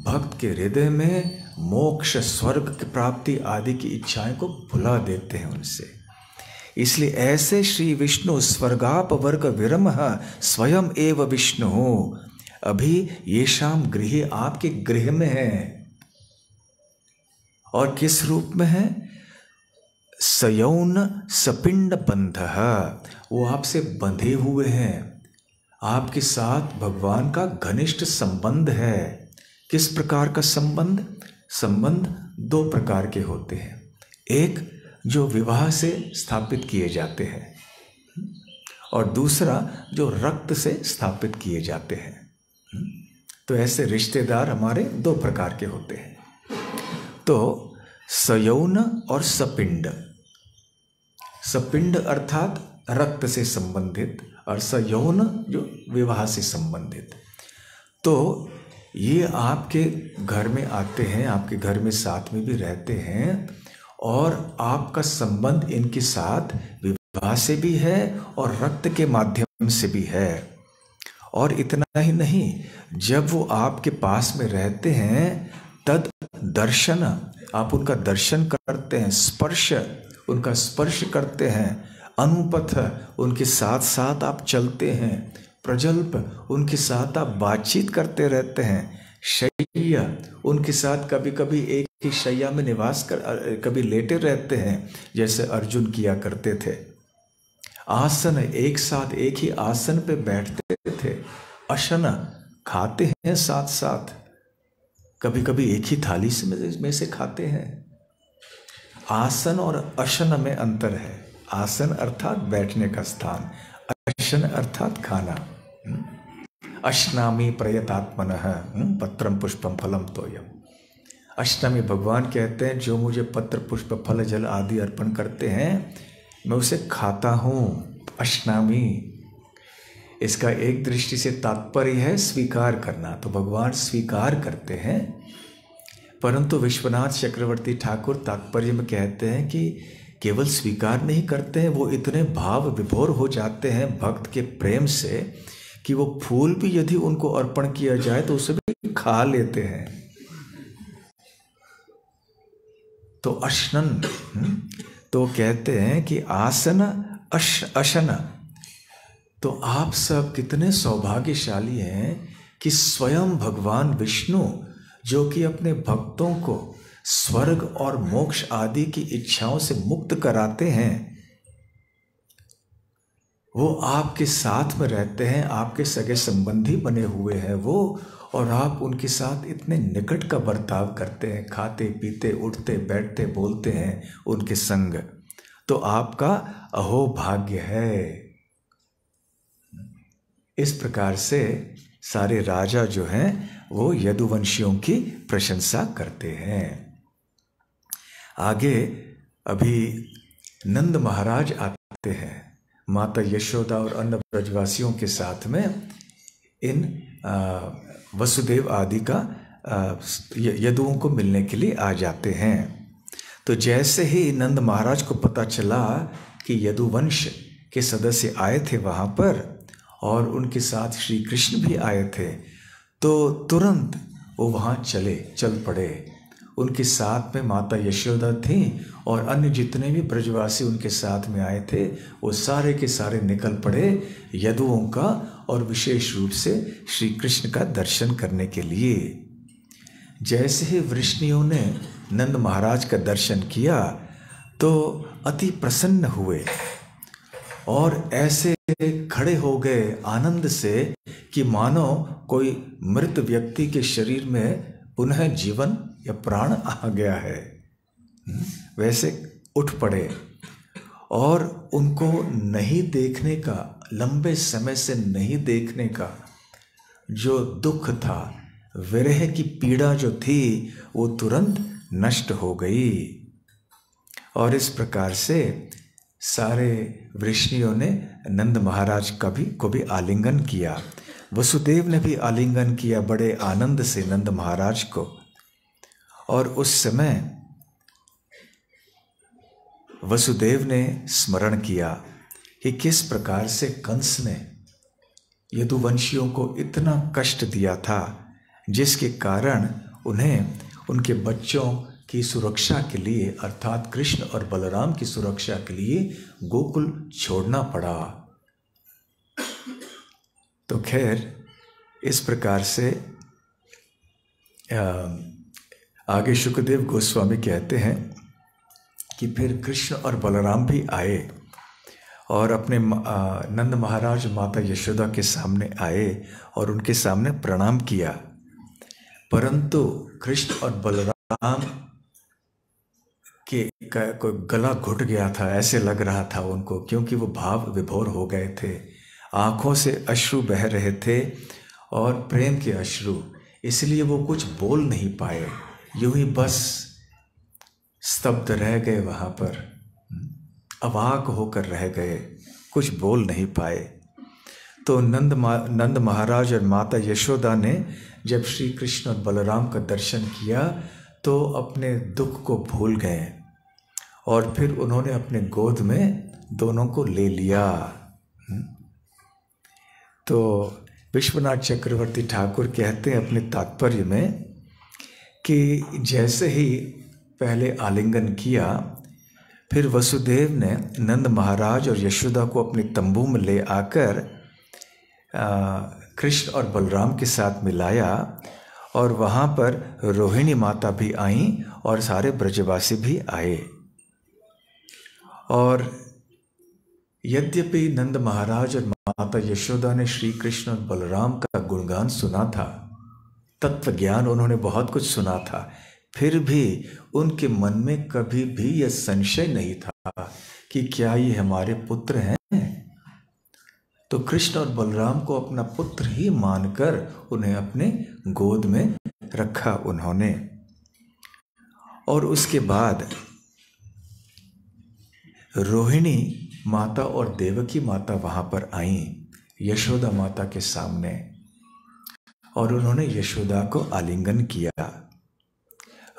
भक्त के हृदय में मोक्ष, स्वर्ग की प्राप्ति आदि की इच्छाएं को भुला देते हैं उनसे। इसलिए ऐसे श्री विष्णु स्वर्गापवर्ग विरमः स्वयं एव विष्णु अभी येषाम गृहे, आपके गृह में है। और किस रूप में है? सयौन सपिंड बंधः, वो आपसे बंधे हुए हैं, आपके साथ भगवान का घनिष्ठ संबंध है। किस प्रकार का संबंध? संबंध दो प्रकार के होते हैं। एक जो विवाह से स्थापित किए जाते हैं और दूसरा जो रक्त से स्थापित किए जाते हैं। तो ऐसे रिश्तेदार हमारे दो प्रकार के होते हैं। तो सयौन और सपिंड, सपिंड अर्थात रक्त से संबंधित और सयौन जो विवाह से संबंधित। तो ये आपके घर में आते हैं, आपके घर में साथ में भी रहते हैं और आपका संबंध इनके साथ विवाह से भी है और रक्त के माध्यम से भी है। और इतना ही नहीं, जब वो आपके पास में रहते हैं तद दर्शन, आप उनका दर्शन करते हैं, स्पर्श, उनका स्पर्श करते हैं, अनुपथ, उनके साथ साथ आप चलते हैं, प्रजल्प, उनके साथ आप बातचीत करते रहते हैं, शैया, उनके साथ कभी कभी एक ही शैया में निवास कर कभी लेटे रहते हैं जैसे अर्जुन किया करते थे। आसन, एक साथ एक ही आसन पे बैठते थे। अशन, खाते हैं साथ साथ, कभी कभी एक ही थाली में से खाते हैं। आसन और अशन में अंतर है। आसन अर्थात बैठने का स्थान, अशन अर्थात खाना। अश्नामी प्रयतात्मनः पत्रम पुष्पम फलम तोयम। अश्नामी, भगवान कहते हैं जो मुझे पत्र पुष्प फल जल आदि अर्पण करते हैं मैं उसे खाता हूँ। अश्नामी, इसका एक दृष्टि से तात्पर्य है स्वीकार करना, तो भगवान स्वीकार करते हैं। परंतु विश्वनाथ चक्रवर्ती ठाकुर तात्पर्य में कहते हैं कि केवल स्वीकार नहीं करते हैं, वो इतने भाव विभोर हो जाते हैं भक्त के प्रेम से कि वो फूल भी यदि उनको अर्पण किया जाए तो उसे भी खा लेते हैं। तो अश्नन, तो कहते हैं कि आसन अशन। तो आप सब कितने सौभाग्यशाली हैं कि स्वयं भगवान विष्णु, जो कि अपने भक्तों को स्वर्ग और मोक्ष आदि की इच्छाओं से मुक्त कराते हैं, वो आपके साथ में रहते हैं, आपके सगे संबंधी बने हुए हैं वो, और आप उनके साथ इतने निकट का बर्ताव करते हैं, खाते पीते उठते बैठते बोलते हैं उनके संग। तो आपका अहोभाग्य है। इस प्रकार से सारे राजा जो हैं वो यदुवंशियों की प्रशंसा करते हैं। आगे अभी नंद महाराज आते हैं माता यशोदा और अन्य ब्रजवासियों के साथ में इन वसुदेव आदि का यदुओं को मिलने के लिए आ जाते हैं। तो जैसे ही नंद महाराज को पता चला कि यदुवंश के सदस्य आए थे वहाँ पर और उनके साथ श्री कृष्ण भी आए थे, तो तुरंत वो वहाँ चल पड़े। उनके साथ में माता यशोदा थी और अन्य जितने भी ब्रजवासी उनके साथ में आए थे वो सारे के सारे निकल पड़े यदुओं का और विशेष रूप से श्री कृष्ण का दर्शन करने के लिए। जैसे ही वृष्णियों ने नंद महाराज का दर्शन किया तो अति प्रसन्न हुए और ऐसे खड़े हो गए आनंद से कि मानो कोई मृत व्यक्ति के शरीर में पुनः जीवन या प्राण आ गया है, वैसे उठ पड़े। और उनको नहीं देखने का, लंबे समय से नहीं देखने का जो दुख था, विरह की पीड़ा जो थी वो तुरंत नष्ट हो गई। और इस प्रकार से सारे वृष्णियों ने नंद महाराज को भी आलिंगन किया। वसुदेव ने भी आलिंगन किया बड़े आनंद से नंद महाराज को। और उस समय वसुदेव ने स्मरण किया कि किस प्रकार से कंस ने यदुवंशियों को इतना कष्ट दिया था, जिसके कारण उन्हें उनके बच्चों की सुरक्षा के लिए अर्थात कृष्ण और बलराम की सुरक्षा के लिए गोकुल छोड़ना पड़ा। तो खैर इस प्रकार से आगे शुकदेव गोस्वामी कहते हैं कि फिर कृष्ण और बलराम भी आए और अपने नंद महाराज माता यशोदा के सामने आए और उनके सामने प्रणाम किया। परंतु कृष्ण और बलराम के कोई गला घुट गया था, ऐसे लग रहा था उनको, क्योंकि वो भाव विभोर हो गए थे, आँखों से अश्रु बह रहे थे और प्रेम के अश्रु, इसलिए वो कुछ बोल नहीं पाए, यूं ही बस स्तब्ध रह गए वहाँ पर, अवाक होकर रह गए, कुछ बोल नहीं पाए। तो नंद महाराज और माता यशोदा ने जब श्री कृष्ण और बलराम का दर्शन किया तो अपने दुख को भूल गए और फिर उन्होंने अपने गोद में दोनों को ले लिया। तो विश्वनाथ चक्रवर्ती ठाकुर कहते हैं अपने तात्पर्य में कि जैसे ही पहले आलिंगन किया, फिर वसुदेव ने नंद महाराज और यशोदा को अपने तंबू में ले आकर कृष्ण और बलराम के साथ मिलाया और वहाँ पर रोहिणी माता भी आईं और सारे ब्रजवासी भी आए। और यद्यपि नंद महाराज और माता यशोदा ने श्री कृष्ण और बलराम का गुणगान सुना था, तत्व ज्ञान उन्होंने बहुत कुछ सुना था, फिर भी उनके मन में कभी भी यह संशय नहीं था कि क्या ये हमारे पुत्र हैं। तो कृष्ण और बलराम को अपना पुत्र ही मानकर उन्हें अपने गोद में रखा उन्होंने। और उसके बाद रोहिणी माता और देवकी माता वहां पर आईं यशोदा माता के सामने, और उन्होंने यशोदा को आलिंगन किया।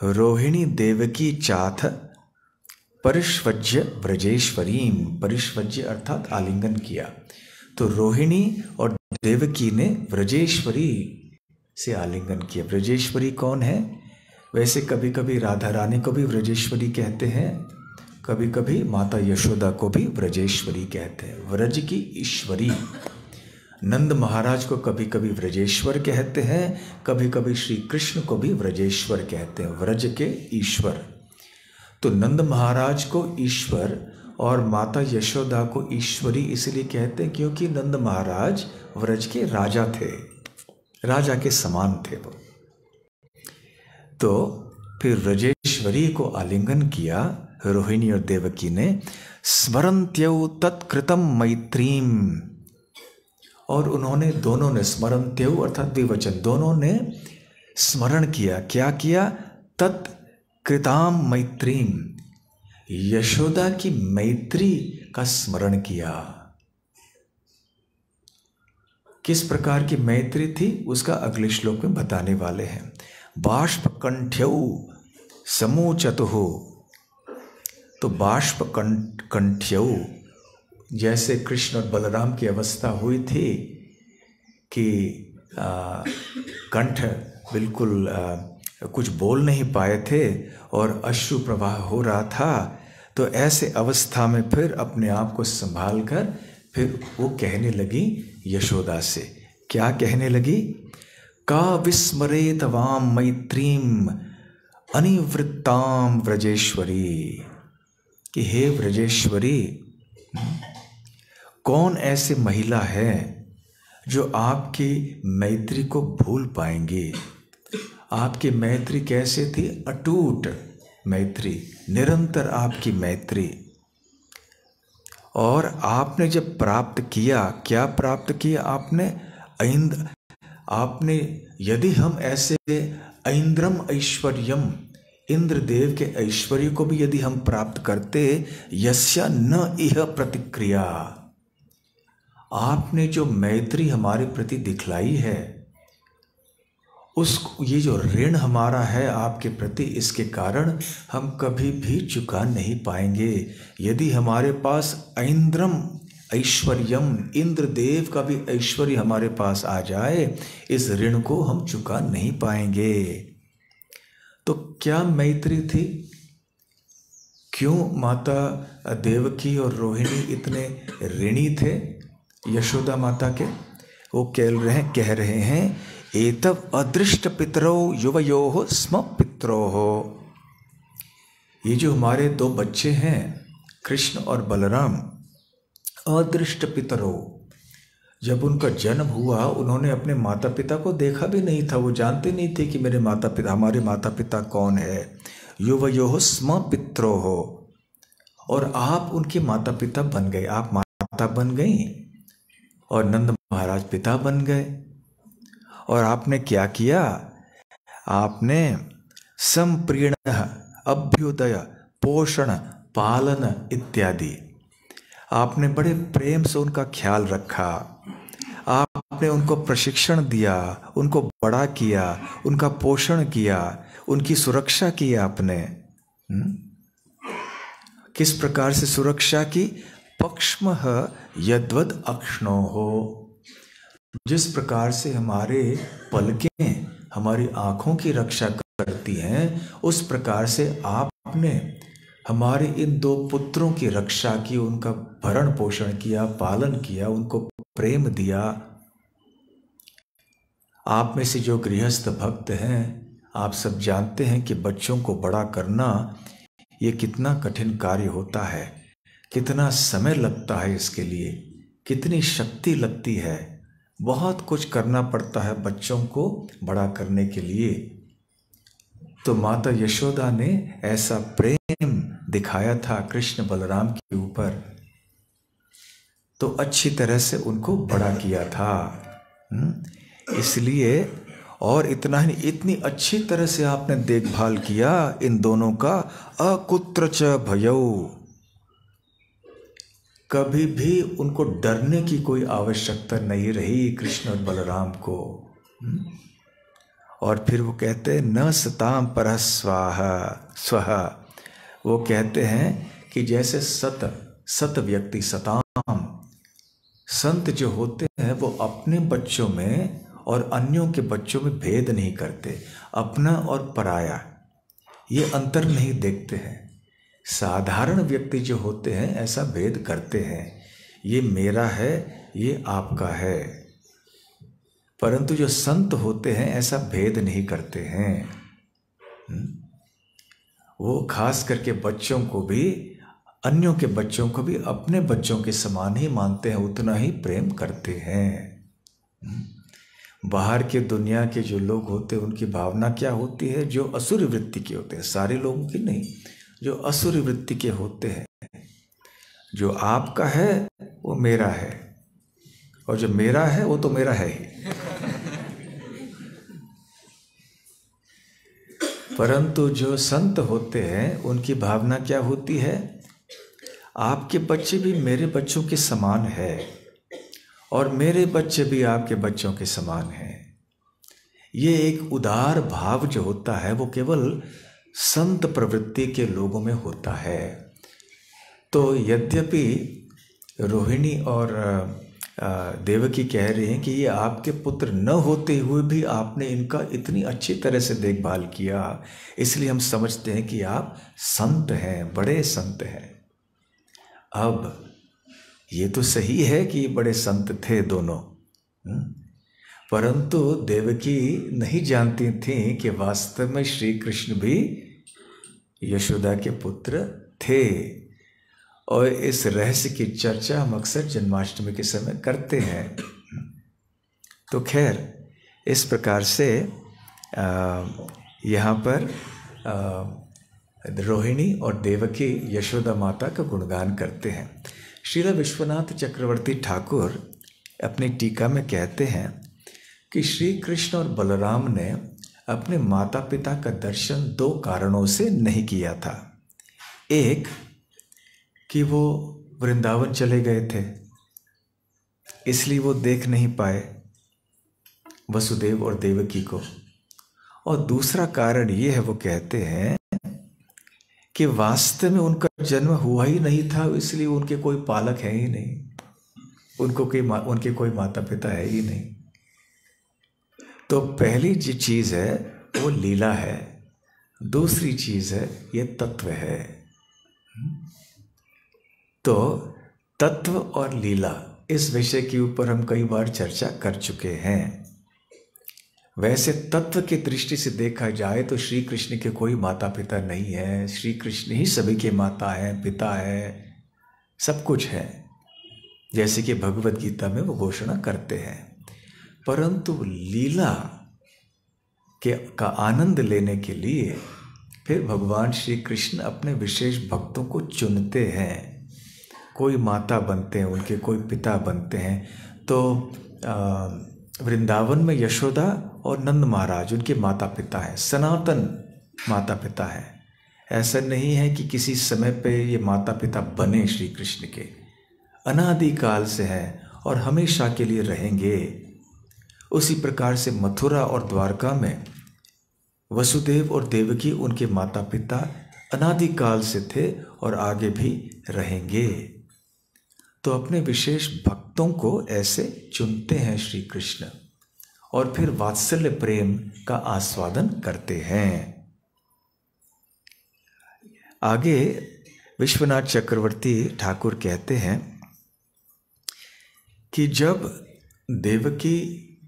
रोहिणी देवकी चाथ परिष्वज्य ब्रजेश्वरीम, परिष्वज्य अर्थात आलिंगन किया। तो रोहिणी और देवकी ने ब्रजेश्वरी से आलिंगन किया। ब्रजेश्वरी कौन है? वैसे कभी कभी राधा रानी को भी ब्रजेश्वरी कहते हैं, कभी कभी माता यशोदा को भी ब्रजेश्वरी कहते हैं, व्रज की ईश्वरी। नंद महाराज को कभी कभी व्रजेश्वर कहते हैं, कभी कभी श्री कृष्ण को भी व्रजेश्वर कहते हैं, व्रज के ईश्वर। तो नंद महाराज को ईश्वर और माता यशोदा को ईश्वरी इसलिए कहते हैं क्योंकि नंद महाराज व्रज के राजा थे, राजा के समान थे वो। तो फिर व्रजेश्वरी को आलिंगन किया रोहिणी और देवकी ने। स्मरन्त्यौ तत्कृतम मैत्रीम, और उन्होंने दोनों ने, स्मरन्त्यौ अर्थात द्विवचन, दोनों ने स्मरण किया। क्या किया? तत्कृताम मैत्रीम, यशोदा की मैत्री का स्मरण किया। किस प्रकार की मैत्री थी उसका अगले श्लोक में बताने वाले हैं। बाष्प कंठ्यौ समूचतुः, तो बाष्प कंठ्यौ, जैसे कृष्ण और बलराम की अवस्था हुई थी कि कंठ बिल्कुल कुछ बोल नहीं पाए थे और अश्रु प्रवाह हो रहा था, तो ऐसे अवस्था में फिर अपने आप को संभाल कर फिर वो कहने लगी यशोदा से। क्या कहने लगी? का विस्मरेत वाम मैत्रीम अनिवृत्ताम व्रजेश्वरी, कि हे व्रजेश्वरी, कौन ऐसी महिला है जो आपकी मैत्री को भूल पाएंगी। आपकी मैत्री कैसे थी? अटूट मैत्री, निरंतर आपकी मैत्री। और आपने जब प्राप्त किया, क्या प्राप्त किया आपने? आपने, यदि हम ऐसे ऐन्द्रम ऐश्वर्यम, इंद्रदेव के ऐश्वर्य को भी यदि हम प्राप्त करते, यस्य न इह प्रतिक्रिया, आपने जो मैत्री हमारे प्रति दिखलाई है, ये जो ऋण हमारा है आपके प्रति, इसके कारण हम कभी भी चुका नहीं पाएंगे। यदि हमारे पास ऐन्द्रम ऐश्वर्यम, इंद्रदेव का भी ऐश्वर्य हमारे पास आ जाए, इस ऋण को हम चुका नहीं पाएंगे। तो क्या मैत्री थी? क्यों माता देवकी और रोहिणी इतने ऋणी थे यशोदा माता के? वो कह रहे हैं एतव अदृष्ट पितरो युवयोः स्म पित्रोः, ये जो हमारे दो बच्चे हैं कृष्ण और बलराम, अदृष्ट पितरो, जब उनका जन्म हुआ उन्होंने अपने माता पिता को देखा भी नहीं था, वो जानते नहीं थे कि मेरे माता पिता, हमारे माता पिता कौन है। युवयोः स्म पित्रोः, और आप उनके माता पिता बन गए, आप माता बन गई और नंद महाराज पिता बन गए। और आपने क्या किया? आपने संप्रीणः अभ्युदय पोषण पालन इत्यादि, आपने बड़े प्रेम से उनका ख्याल रखा, आपने उनको प्रशिक्षण दिया, उनको बड़ा किया, उनका पोषण किया, उनकी सुरक्षा की आपने। किस प्रकार से सुरक्षा की? पक्ष्मः यद्वद अक्ष्णोः, जिस प्रकार से हमारे पलकें हमारी आँखों की रक्षा करती हैं, उस प्रकार से आपने हमारे इन दो पुत्रों की रक्षा की, उनका भरण पोषण किया, पालन किया, उनको प्रेम दिया। आप में से जो गृहस्थ भक्त हैं, आप सब जानते हैं कि बच्चों को बड़ा करना ये कितना कठिन कार्य होता है, कितना समय लगता है इसके लिए, कितनी शक्ति लगती है, बहुत कुछ करना पड़ता है बच्चों को बड़ा करने के लिए। तो माता यशोदा ने ऐसा प्रेम दिखाया था कृष्ण बलराम के ऊपर, तो अच्छी तरह से उनको बड़ा किया था। इसलिए, और इतना ही, इतनी अच्छी तरह से आपने देखभाल किया इन दोनों का। अकुत्र च भयौ, कभी भी उनको डरने की कोई आवश्यकता नहीं रही कृष्ण और बलराम को। और फिर वो कहते हैं न सताम परः स्वः, वो कहते हैं कि जैसे सत व्यक्ति, सताम संत जो होते हैं वो अपने बच्चों में और अन्यों के बच्चों में भेद नहीं करते, अपना और पराया ये अंतर नहीं देखते हैं। साधारण व्यक्ति जो होते हैं ऐसा भेद करते हैं, ये मेरा है, ये आपका है। परंतु जो संत होते हैं ऐसा भेद नहीं करते हैं। वो खास करके बच्चों को भी, अन्यों के बच्चों को भी अपने बच्चों के समान ही मानते हैं, उतना ही प्रेम करते हैं। बाहर के दुनिया के जो लोग होते हैं उनकी भावना क्या होती है, जो असुर वृत्ति के होते हैं, सारे लोगों की नहीं, जो असुर वृत्ति के होते हैं, जो आपका है वो मेरा है, और जो मेरा है वो तो मेरा है ही। परंतु जो संत होते हैं उनकी भावना क्या होती है, आपके बच्चे भी मेरे बच्चों के समान है और मेरे बच्चे भी आपके बच्चों के समान हैं। ये एक उदार भाव जो होता है वो केवल संत प्रवृत्ति के लोगों में होता है। तो यद्यपि रोहिणी और देवकी कह रहे हैं कि ये आपके पुत्र न होते हुए भी आपने इनका इतनी अच्छी तरह से देखभाल किया, इसलिए हम समझते हैं कि आप संत हैं, बड़े संत हैं। अब ये तो सही है कि बड़े संत थे दोनों, परंतु देवकी नहीं जानती थी कि वास्तव में श्री कृष्ण भी यशोदा के पुत्र थे। और इस रहस्य की चर्चा हम अक्सर जन्माष्टमी के समय करते हैं। तो खैर, इस प्रकार से यहाँ पर रोहिणी और देवकी यशोदा माता का गुणगान करते हैं। श्रील विश्वनाथ चक्रवर्ती ठाकुर अपनी टीका में कहते हैं कि श्री कृष्ण और बलराम ने अपने माता पिता का दर्शन दो कारणों से नहीं किया था। एक कि वो वृंदावन चले गए थे, इसलिए वो देख नहीं पाए वसुदेव और देवकी को। और दूसरा कारण ये है, वो कहते हैं कि वास्तव में उनका जन्म हुआ ही नहीं था, इसलिए उनके कोई पालक है ही नहीं, उनके कोई माता पिता है ही नहीं। तो पहली जो चीज़ है वो लीला है, दूसरी चीज़ है ये तत्व है। तो तत्व और लीला, इस विषय के ऊपर हम कई बार चर्चा कर चुके हैं। वैसे तत्व की दृष्टि से देखा जाए तो श्री कृष्ण के कोई माता पिता नहीं है, श्री कृष्ण ही सभी के माता है, पिता है, सब कुछ है, जैसे कि भगवत गीता में वो घोषणा करते हैं। परंतु लीला का आनंद लेने के लिए फिर भगवान श्री कृष्ण अपने विशेष भक्तों को चुनते हैं, कोई माता बनते हैं उनके, कोई पिता बनते हैं। तो वृंदावन में यशोदा और नंद महाराज उनके माता पिता हैं, सनातन माता पिता हैं। ऐसा नहीं है कि किसी समय पे ये माता पिता बने, श्री कृष्ण के अनादिकाल से हैं और हमेशा के लिए रहेंगे। उसी प्रकार से मथुरा और द्वारका में वसुदेव और देवकी उनके माता पिता अनादिकाल से थे और आगे भी रहेंगे। तो अपने विशेष भक्तों को ऐसे चुनते हैं श्री कृष्ण और फिर वात्सल्य प्रेम का आस्वादन करते हैं। आगे विश्वनाथ चक्रवर्ती ठाकुर कहते हैं कि जब देवकी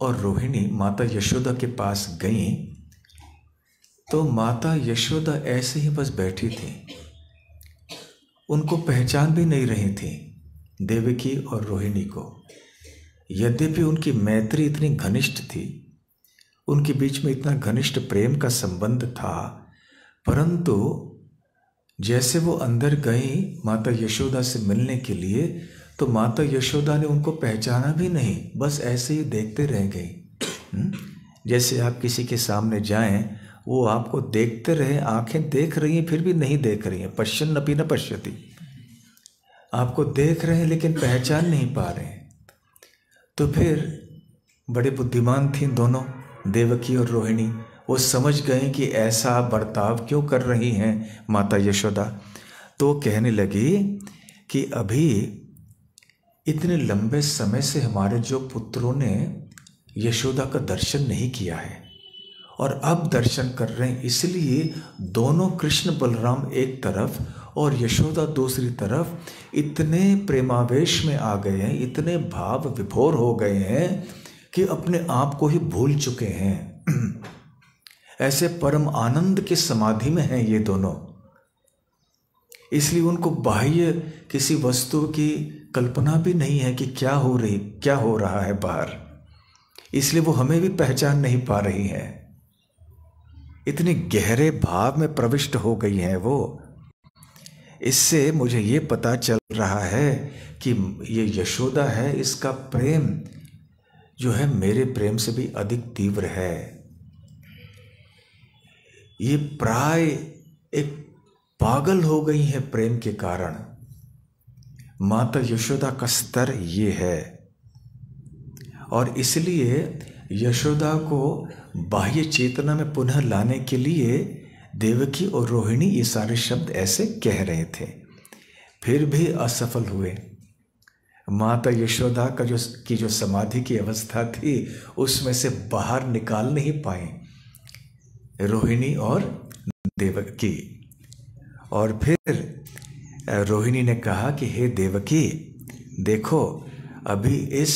और रोहिणी माता यशोदा के पास गईं तो माता यशोदा ऐसे ही बस बैठी थी, उनको पहचान भी नहीं रही थी देवकी और रोहिणी को। यद्यपि उनकी मैत्री इतनी घनिष्ठ थी, उनके बीच में इतना घनिष्ठ प्रेम का संबंध था, परंतु जैसे वो अंदर गई माता यशोदा से मिलने के लिए तो माता यशोदा ने उनको पहचाना भी नहीं, बस ऐसे ही देखते रह गई। जैसे आप किसी के सामने जाएं, वो आपको देखते रहे, आंखें देख रही हैं फिर भी नहीं देख रही हैं, पश्यन्नपि न पश्यति, आपको देख रहे हैं लेकिन पहचान नहीं पा रहे हैं। तो फिर बड़े बुद्धिमान थी दोनों, देवकी और रोहिणी, वो समझ गए कि ऐसा बर्ताव क्यों कर रही हैं माता यशोदा। तो कहने लगी कि अभी इतने लंबे समय से हमारे जो पुत्रों ने यशोदा का दर्शन नहीं किया है और अब दर्शन कर रहे हैं, इसलिए दोनों कृष्ण बलराम एक तरफ और यशोदा दूसरी तरफ इतने प्रेमावेश में आ गए हैं, इतने भाव विभोर हो गए हैं कि अपने आप को ही भूल चुके हैं। ऐसे परम आनंद की समाधि में हैं ये दोनों, इसलिए उनको बाह्य किसी वस्तु की कल्पना भी नहीं है कि क्या हो रहा है बाहर, इसलिए वो हमें भी पहचान नहीं पा रही हैं। इतने गहरे भाव में प्रविष्ट हो गई हैं वो। इससे मुझे ये पता चल रहा है कि ये यशोदा है, इसका प्रेम जो है मेरे प्रेम से भी अधिक तीव्र है। ये प्राय एक पागल हो गई है प्रेम के कारण। माता यशोदा का स्तर ये है और इसलिए यशोदा को बाह्य चेतना में पुनः लाने के लिए देवकी और रोहिणी ये सारे शब्द ऐसे कह रहे थे, फिर भी असफल हुए। माता यशोदा का जो समाधि की अवस्था थी उसमें से बाहर निकाल नहीं पाए रोहिणी और देवकी। और फिर रोहिणी ने कहा कि हे देवकी, देखो अभी इस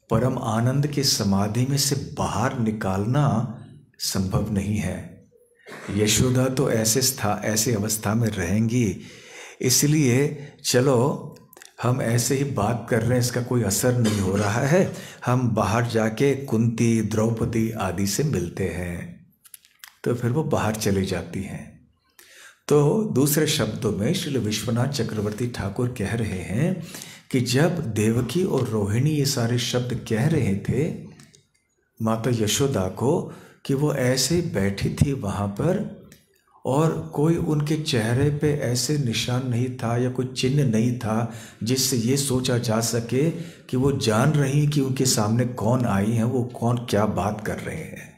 परम आनंद की समाधि में से बाहर निकालना संभव नहीं है। यशोदा तो ऐसे अवस्था में रहेंगी, इसलिए चलो हम ऐसे ही बात कर रहे हैं, इसका कोई असर नहीं हो रहा है, हम बाहर जाके कुंती, द्रौपदी आदि से मिलते हैं। तो फिर वो बाहर चली जाती हैं। तो दूसरे शब्दों में श्री विश्वनाथ चक्रवर्ती ठाकुर कह रहे हैं कि जब देवकी और रोहिणी ये सारे शब्द कह रहे थे माता यशोदा को कि वो ऐसे बैठी थी वहाँ पर और कोई उनके चेहरे पे ऐसे निशान नहीं था या कोई चिन्ह नहीं था जिससे ये सोचा जा सके कि वो जान रही कि उनके सामने कौन आई हैं, वो कौन क्या बात कर रहे हैं।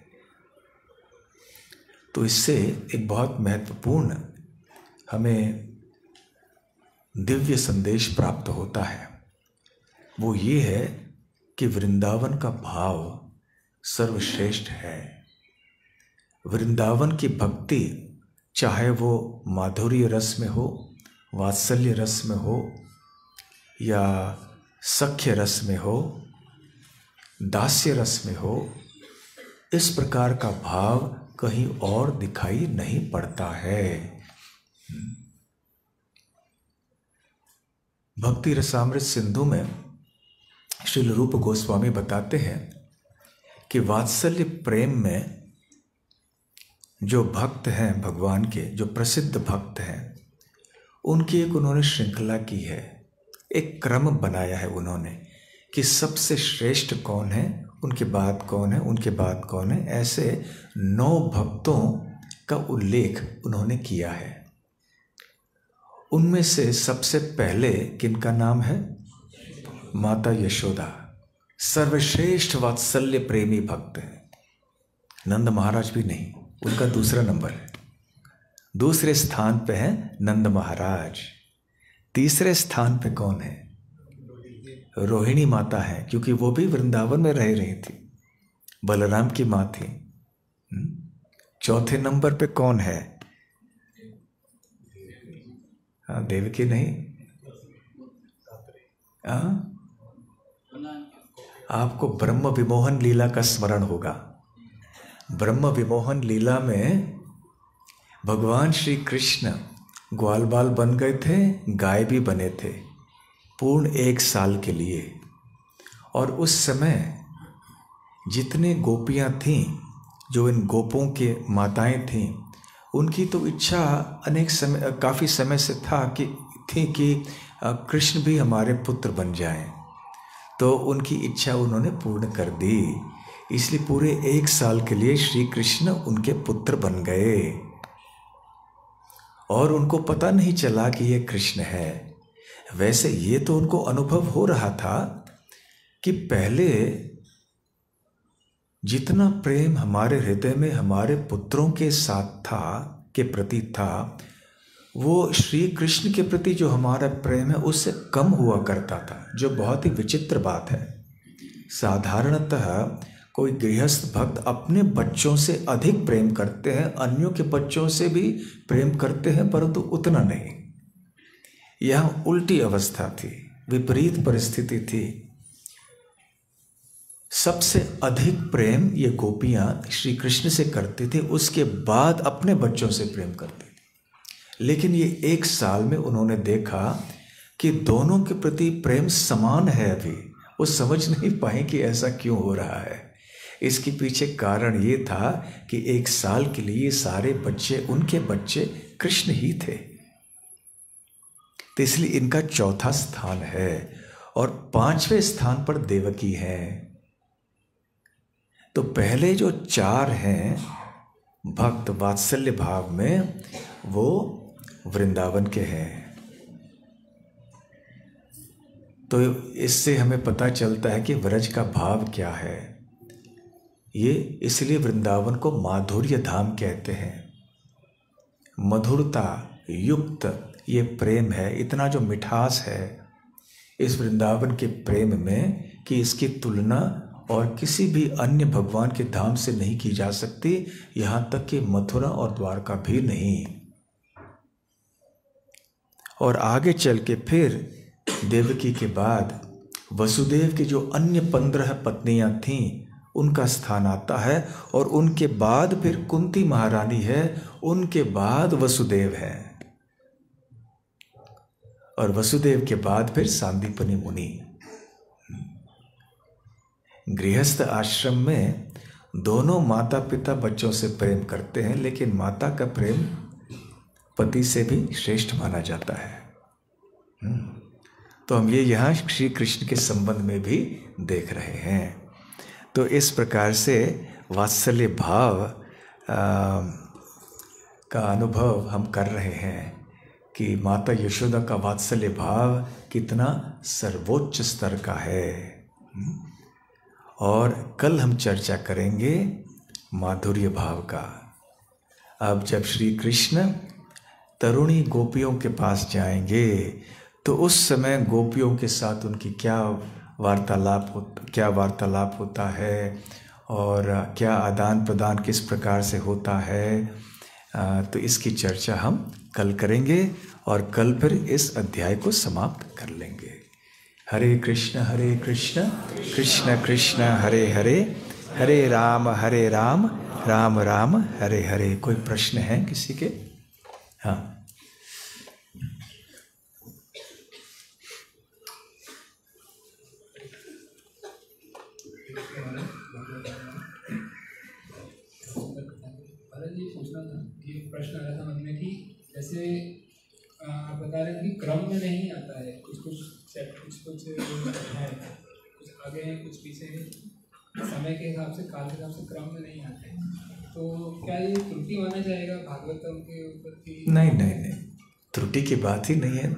तो इससे एक बहुत महत्वपूर्ण हमें दिव्य संदेश प्राप्त होता है। वो ये है कि वृंदावन का भाव सर्वश्रेष्ठ है। वृंदावन की भक्ति चाहे वो माधुर्य रस में हो, वात्सल्य रस में हो या सख्य रस में हो, दास्य रस में हो, इस प्रकार का भाव कहीं और दिखाई नहीं पड़ता है। भक्ति रसामृत सिंधु में श्री रूप गोस्वामी बताते हैं कि वात्सल्य प्रेम में जो भक्त हैं भगवान के, जो प्रसिद्ध भक्त हैं, उनकी एक उन्होंने श्रृंखला की है, एक क्रम बनाया है उन्होंने कि सबसे श्रेष्ठ कौन है, उनके बाद कौन है, उनके बाद कौन है। ऐसे 9 भक्तों का उल्लेख उन्होंने किया है। उनमें से सबसे पहले किनका नाम है? माता यशोदा सर्वश्रेष्ठ वात्सल्य प्रेमी भक्त है। नंद महाराज भी नहीं, उनका दूसरा नंबर है। दूसरे स्थान पे है नंद महाराज। तीसरे स्थान पे कौन है? रोहिणी माता है, क्योंकि वो भी वृंदावन में रह रही थी, बलराम की माँ थी। चौथे नंबर पे कौन है? हाँ, देवकी नहीं, आपको ब्रह्म विमोहन लीला का स्मरण होगा। ब्रह्म विमोहन लीला में भगवान श्री कृष्ण ग्वाल बाल बन गए थे, गाय भी बने थे पूर्ण 1 साल के लिए। और उस समय जितने गोपियां थीं, जो इन गोपों के माताएं थीं, उनकी तो इच्छा काफ़ी समय से थी कि कृष्ण भी हमारे पुत्र बन जाएं। तो उनकी इच्छा उन्होंने पूर्ण कर दी। इसलिए पूरे 1 साल के लिए श्री कृष्ण उनके पुत्र बन गए और उनको पता नहीं चला कि ये कृष्ण है। वैसे ये तो उनको अनुभव हो रहा था कि पहले जितना प्रेम हमारे हृदय में हमारे पुत्रों के साथ के प्रति था, वो श्री कृष्ण के प्रति जो हमारा प्रेम है उससे कम हुआ करता था, जो बहुत ही विचित्र बात है। साधारणतः कोई गृहस्थ भक्त अपने बच्चों से अधिक प्रेम करते हैं, अन्यों के बच्चों से भी प्रेम करते हैं, परंतु उतना नहीं। यहाँ उल्टी अवस्था थी, विपरीत परिस्थिति थी। सबसे अधिक प्रेम ये गोपियां श्री कृष्ण से करती थी, उसके बाद अपने बच्चों से प्रेम करती थी। लेकिन ये 1 साल में उन्होंने देखा कि दोनों के प्रति प्रेम समान है। अभी वो समझ नहीं पाए कि ऐसा क्यों हो रहा है। इसके पीछे कारण ये था कि 1 साल के लिए सारे बच्चे उनके बच्चे कृष्ण ही थे, तो इसलिए इनका चौथा स्थान है और 5वें स्थान पर देवकी है। तो पहले जो 4 हैं भक्त वात्सल्य भाव में, वो वृंदावन के हैं। तो इससे हमें पता चलता है कि व्रज का भाव क्या है। ये इसलिए वृंदावन को माधुर्य धाम कहते हैं। मधुरता युक्त ये प्रेम है, इतना जो मिठास है इस वृंदावन के प्रेम में कि इसकी तुलना और किसी भी अन्य भगवान के धाम से नहीं की जा सकती, यहाँ तक कि मथुरा और द्वारका भी नहीं। और आगे चल के फिर देवकी के बाद वसुदेव की जो अन्य 15 पत्नियां थीं उनका स्थान आता है, और उनके बाद फिर कुंती महारानी है, उनके बाद वसुदेव है, और वसुदेव के बाद फिर सांदीपनि मुनि। गृहस्थ आश्रम में दोनों माता पिता बच्चों से प्रेम करते हैं, लेकिन माता का प्रेम पति से भी श्रेष्ठ माना जाता है। तो हम ये यहाँ श्री कृष्ण के संबंध में भी देख रहे हैं। तो इस प्रकार से वात्सल्य भाव का अनुभव हम कर रहे हैं कि माता यशोदा का वात्सल्य भाव कितना सर्वोच्च स्तर का है। और कल हम चर्चा करेंगे माधुर्य भाव का। अब जब श्री कृष्ण तरुणी गोपियों के पास जाएंगे तो उस समय गोपियों के साथ उनकी क्या वार्तालाप होता है और क्या आदान प्रदान किस प्रकार से होता है, तो इसकी चर्चा हम कल करेंगे और कल फिर इस अध्याय को समाप्त कर लेंगे। हरे कृष्ण कृष्ण कृष्ण हरे हरे, हरे राम राम राम हरे हरे। कोई प्रश्न है किसी के? हाँ, ये पूछना था कि प्रश्न आ रहा था मन में कि जैसे आप बता रहे हैं कि क्रम में नहीं आता है, कुछ है, कुछ आगे हैं कुछ पीछे हैं, समय के हिसाब से काल के हिसाब से क्रम में नहीं आते, तो क्या ये त्रुटि माना जाएगा भागवतम के ऊपर की? नहीं, त्रुटि की बात ही नहीं है।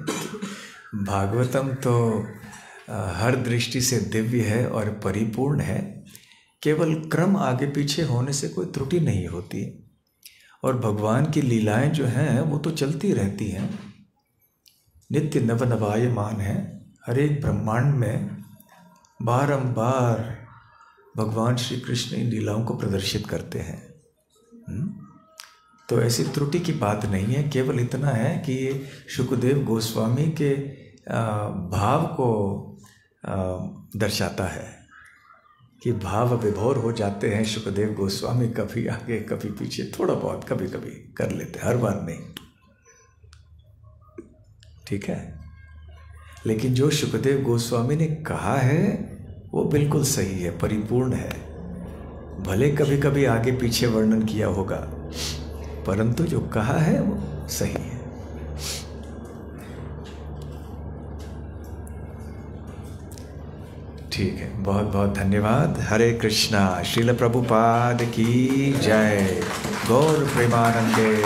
भागवतम तो हर दृष्टि से दिव्य है और परिपूर्ण है। केवल क्रम आगे पीछे होने से कोई त्रुटि नहीं होती, और भगवान की लीलाएं जो हैं वो तो चलती रहती हैं, नित्य नवनवायमान है। हर एक ब्रह्मांड में बारंबार भगवान श्री कृष्ण इन लीलाओं को प्रदर्शित करते हैं। तो ऐसी त्रुटि की बात नहीं है। केवल इतना है कि ये शुकदेव गोस्वामी के भाव को दर्शाता है। कि भाव विभोर हो जाते हैं शुकदेव गोस्वामी, कभी आगे कभी पीछे, थोड़ा बहुत कभी कभी कर लेते, हर बार नहीं, ठीक है। लेकिन जो शुकदेव गोस्वामी ने कहा है वो बिल्कुल सही है, परिपूर्ण है। भले कभी कभी आगे पीछे वर्णन किया होगा, परंतु जो कहा है वो सही है। ठीक है, बहुत बहुत धन्यवाद। हरे कृष्णा। श्रील प्रभुपाद की जय। गौर प्रेमानंदे।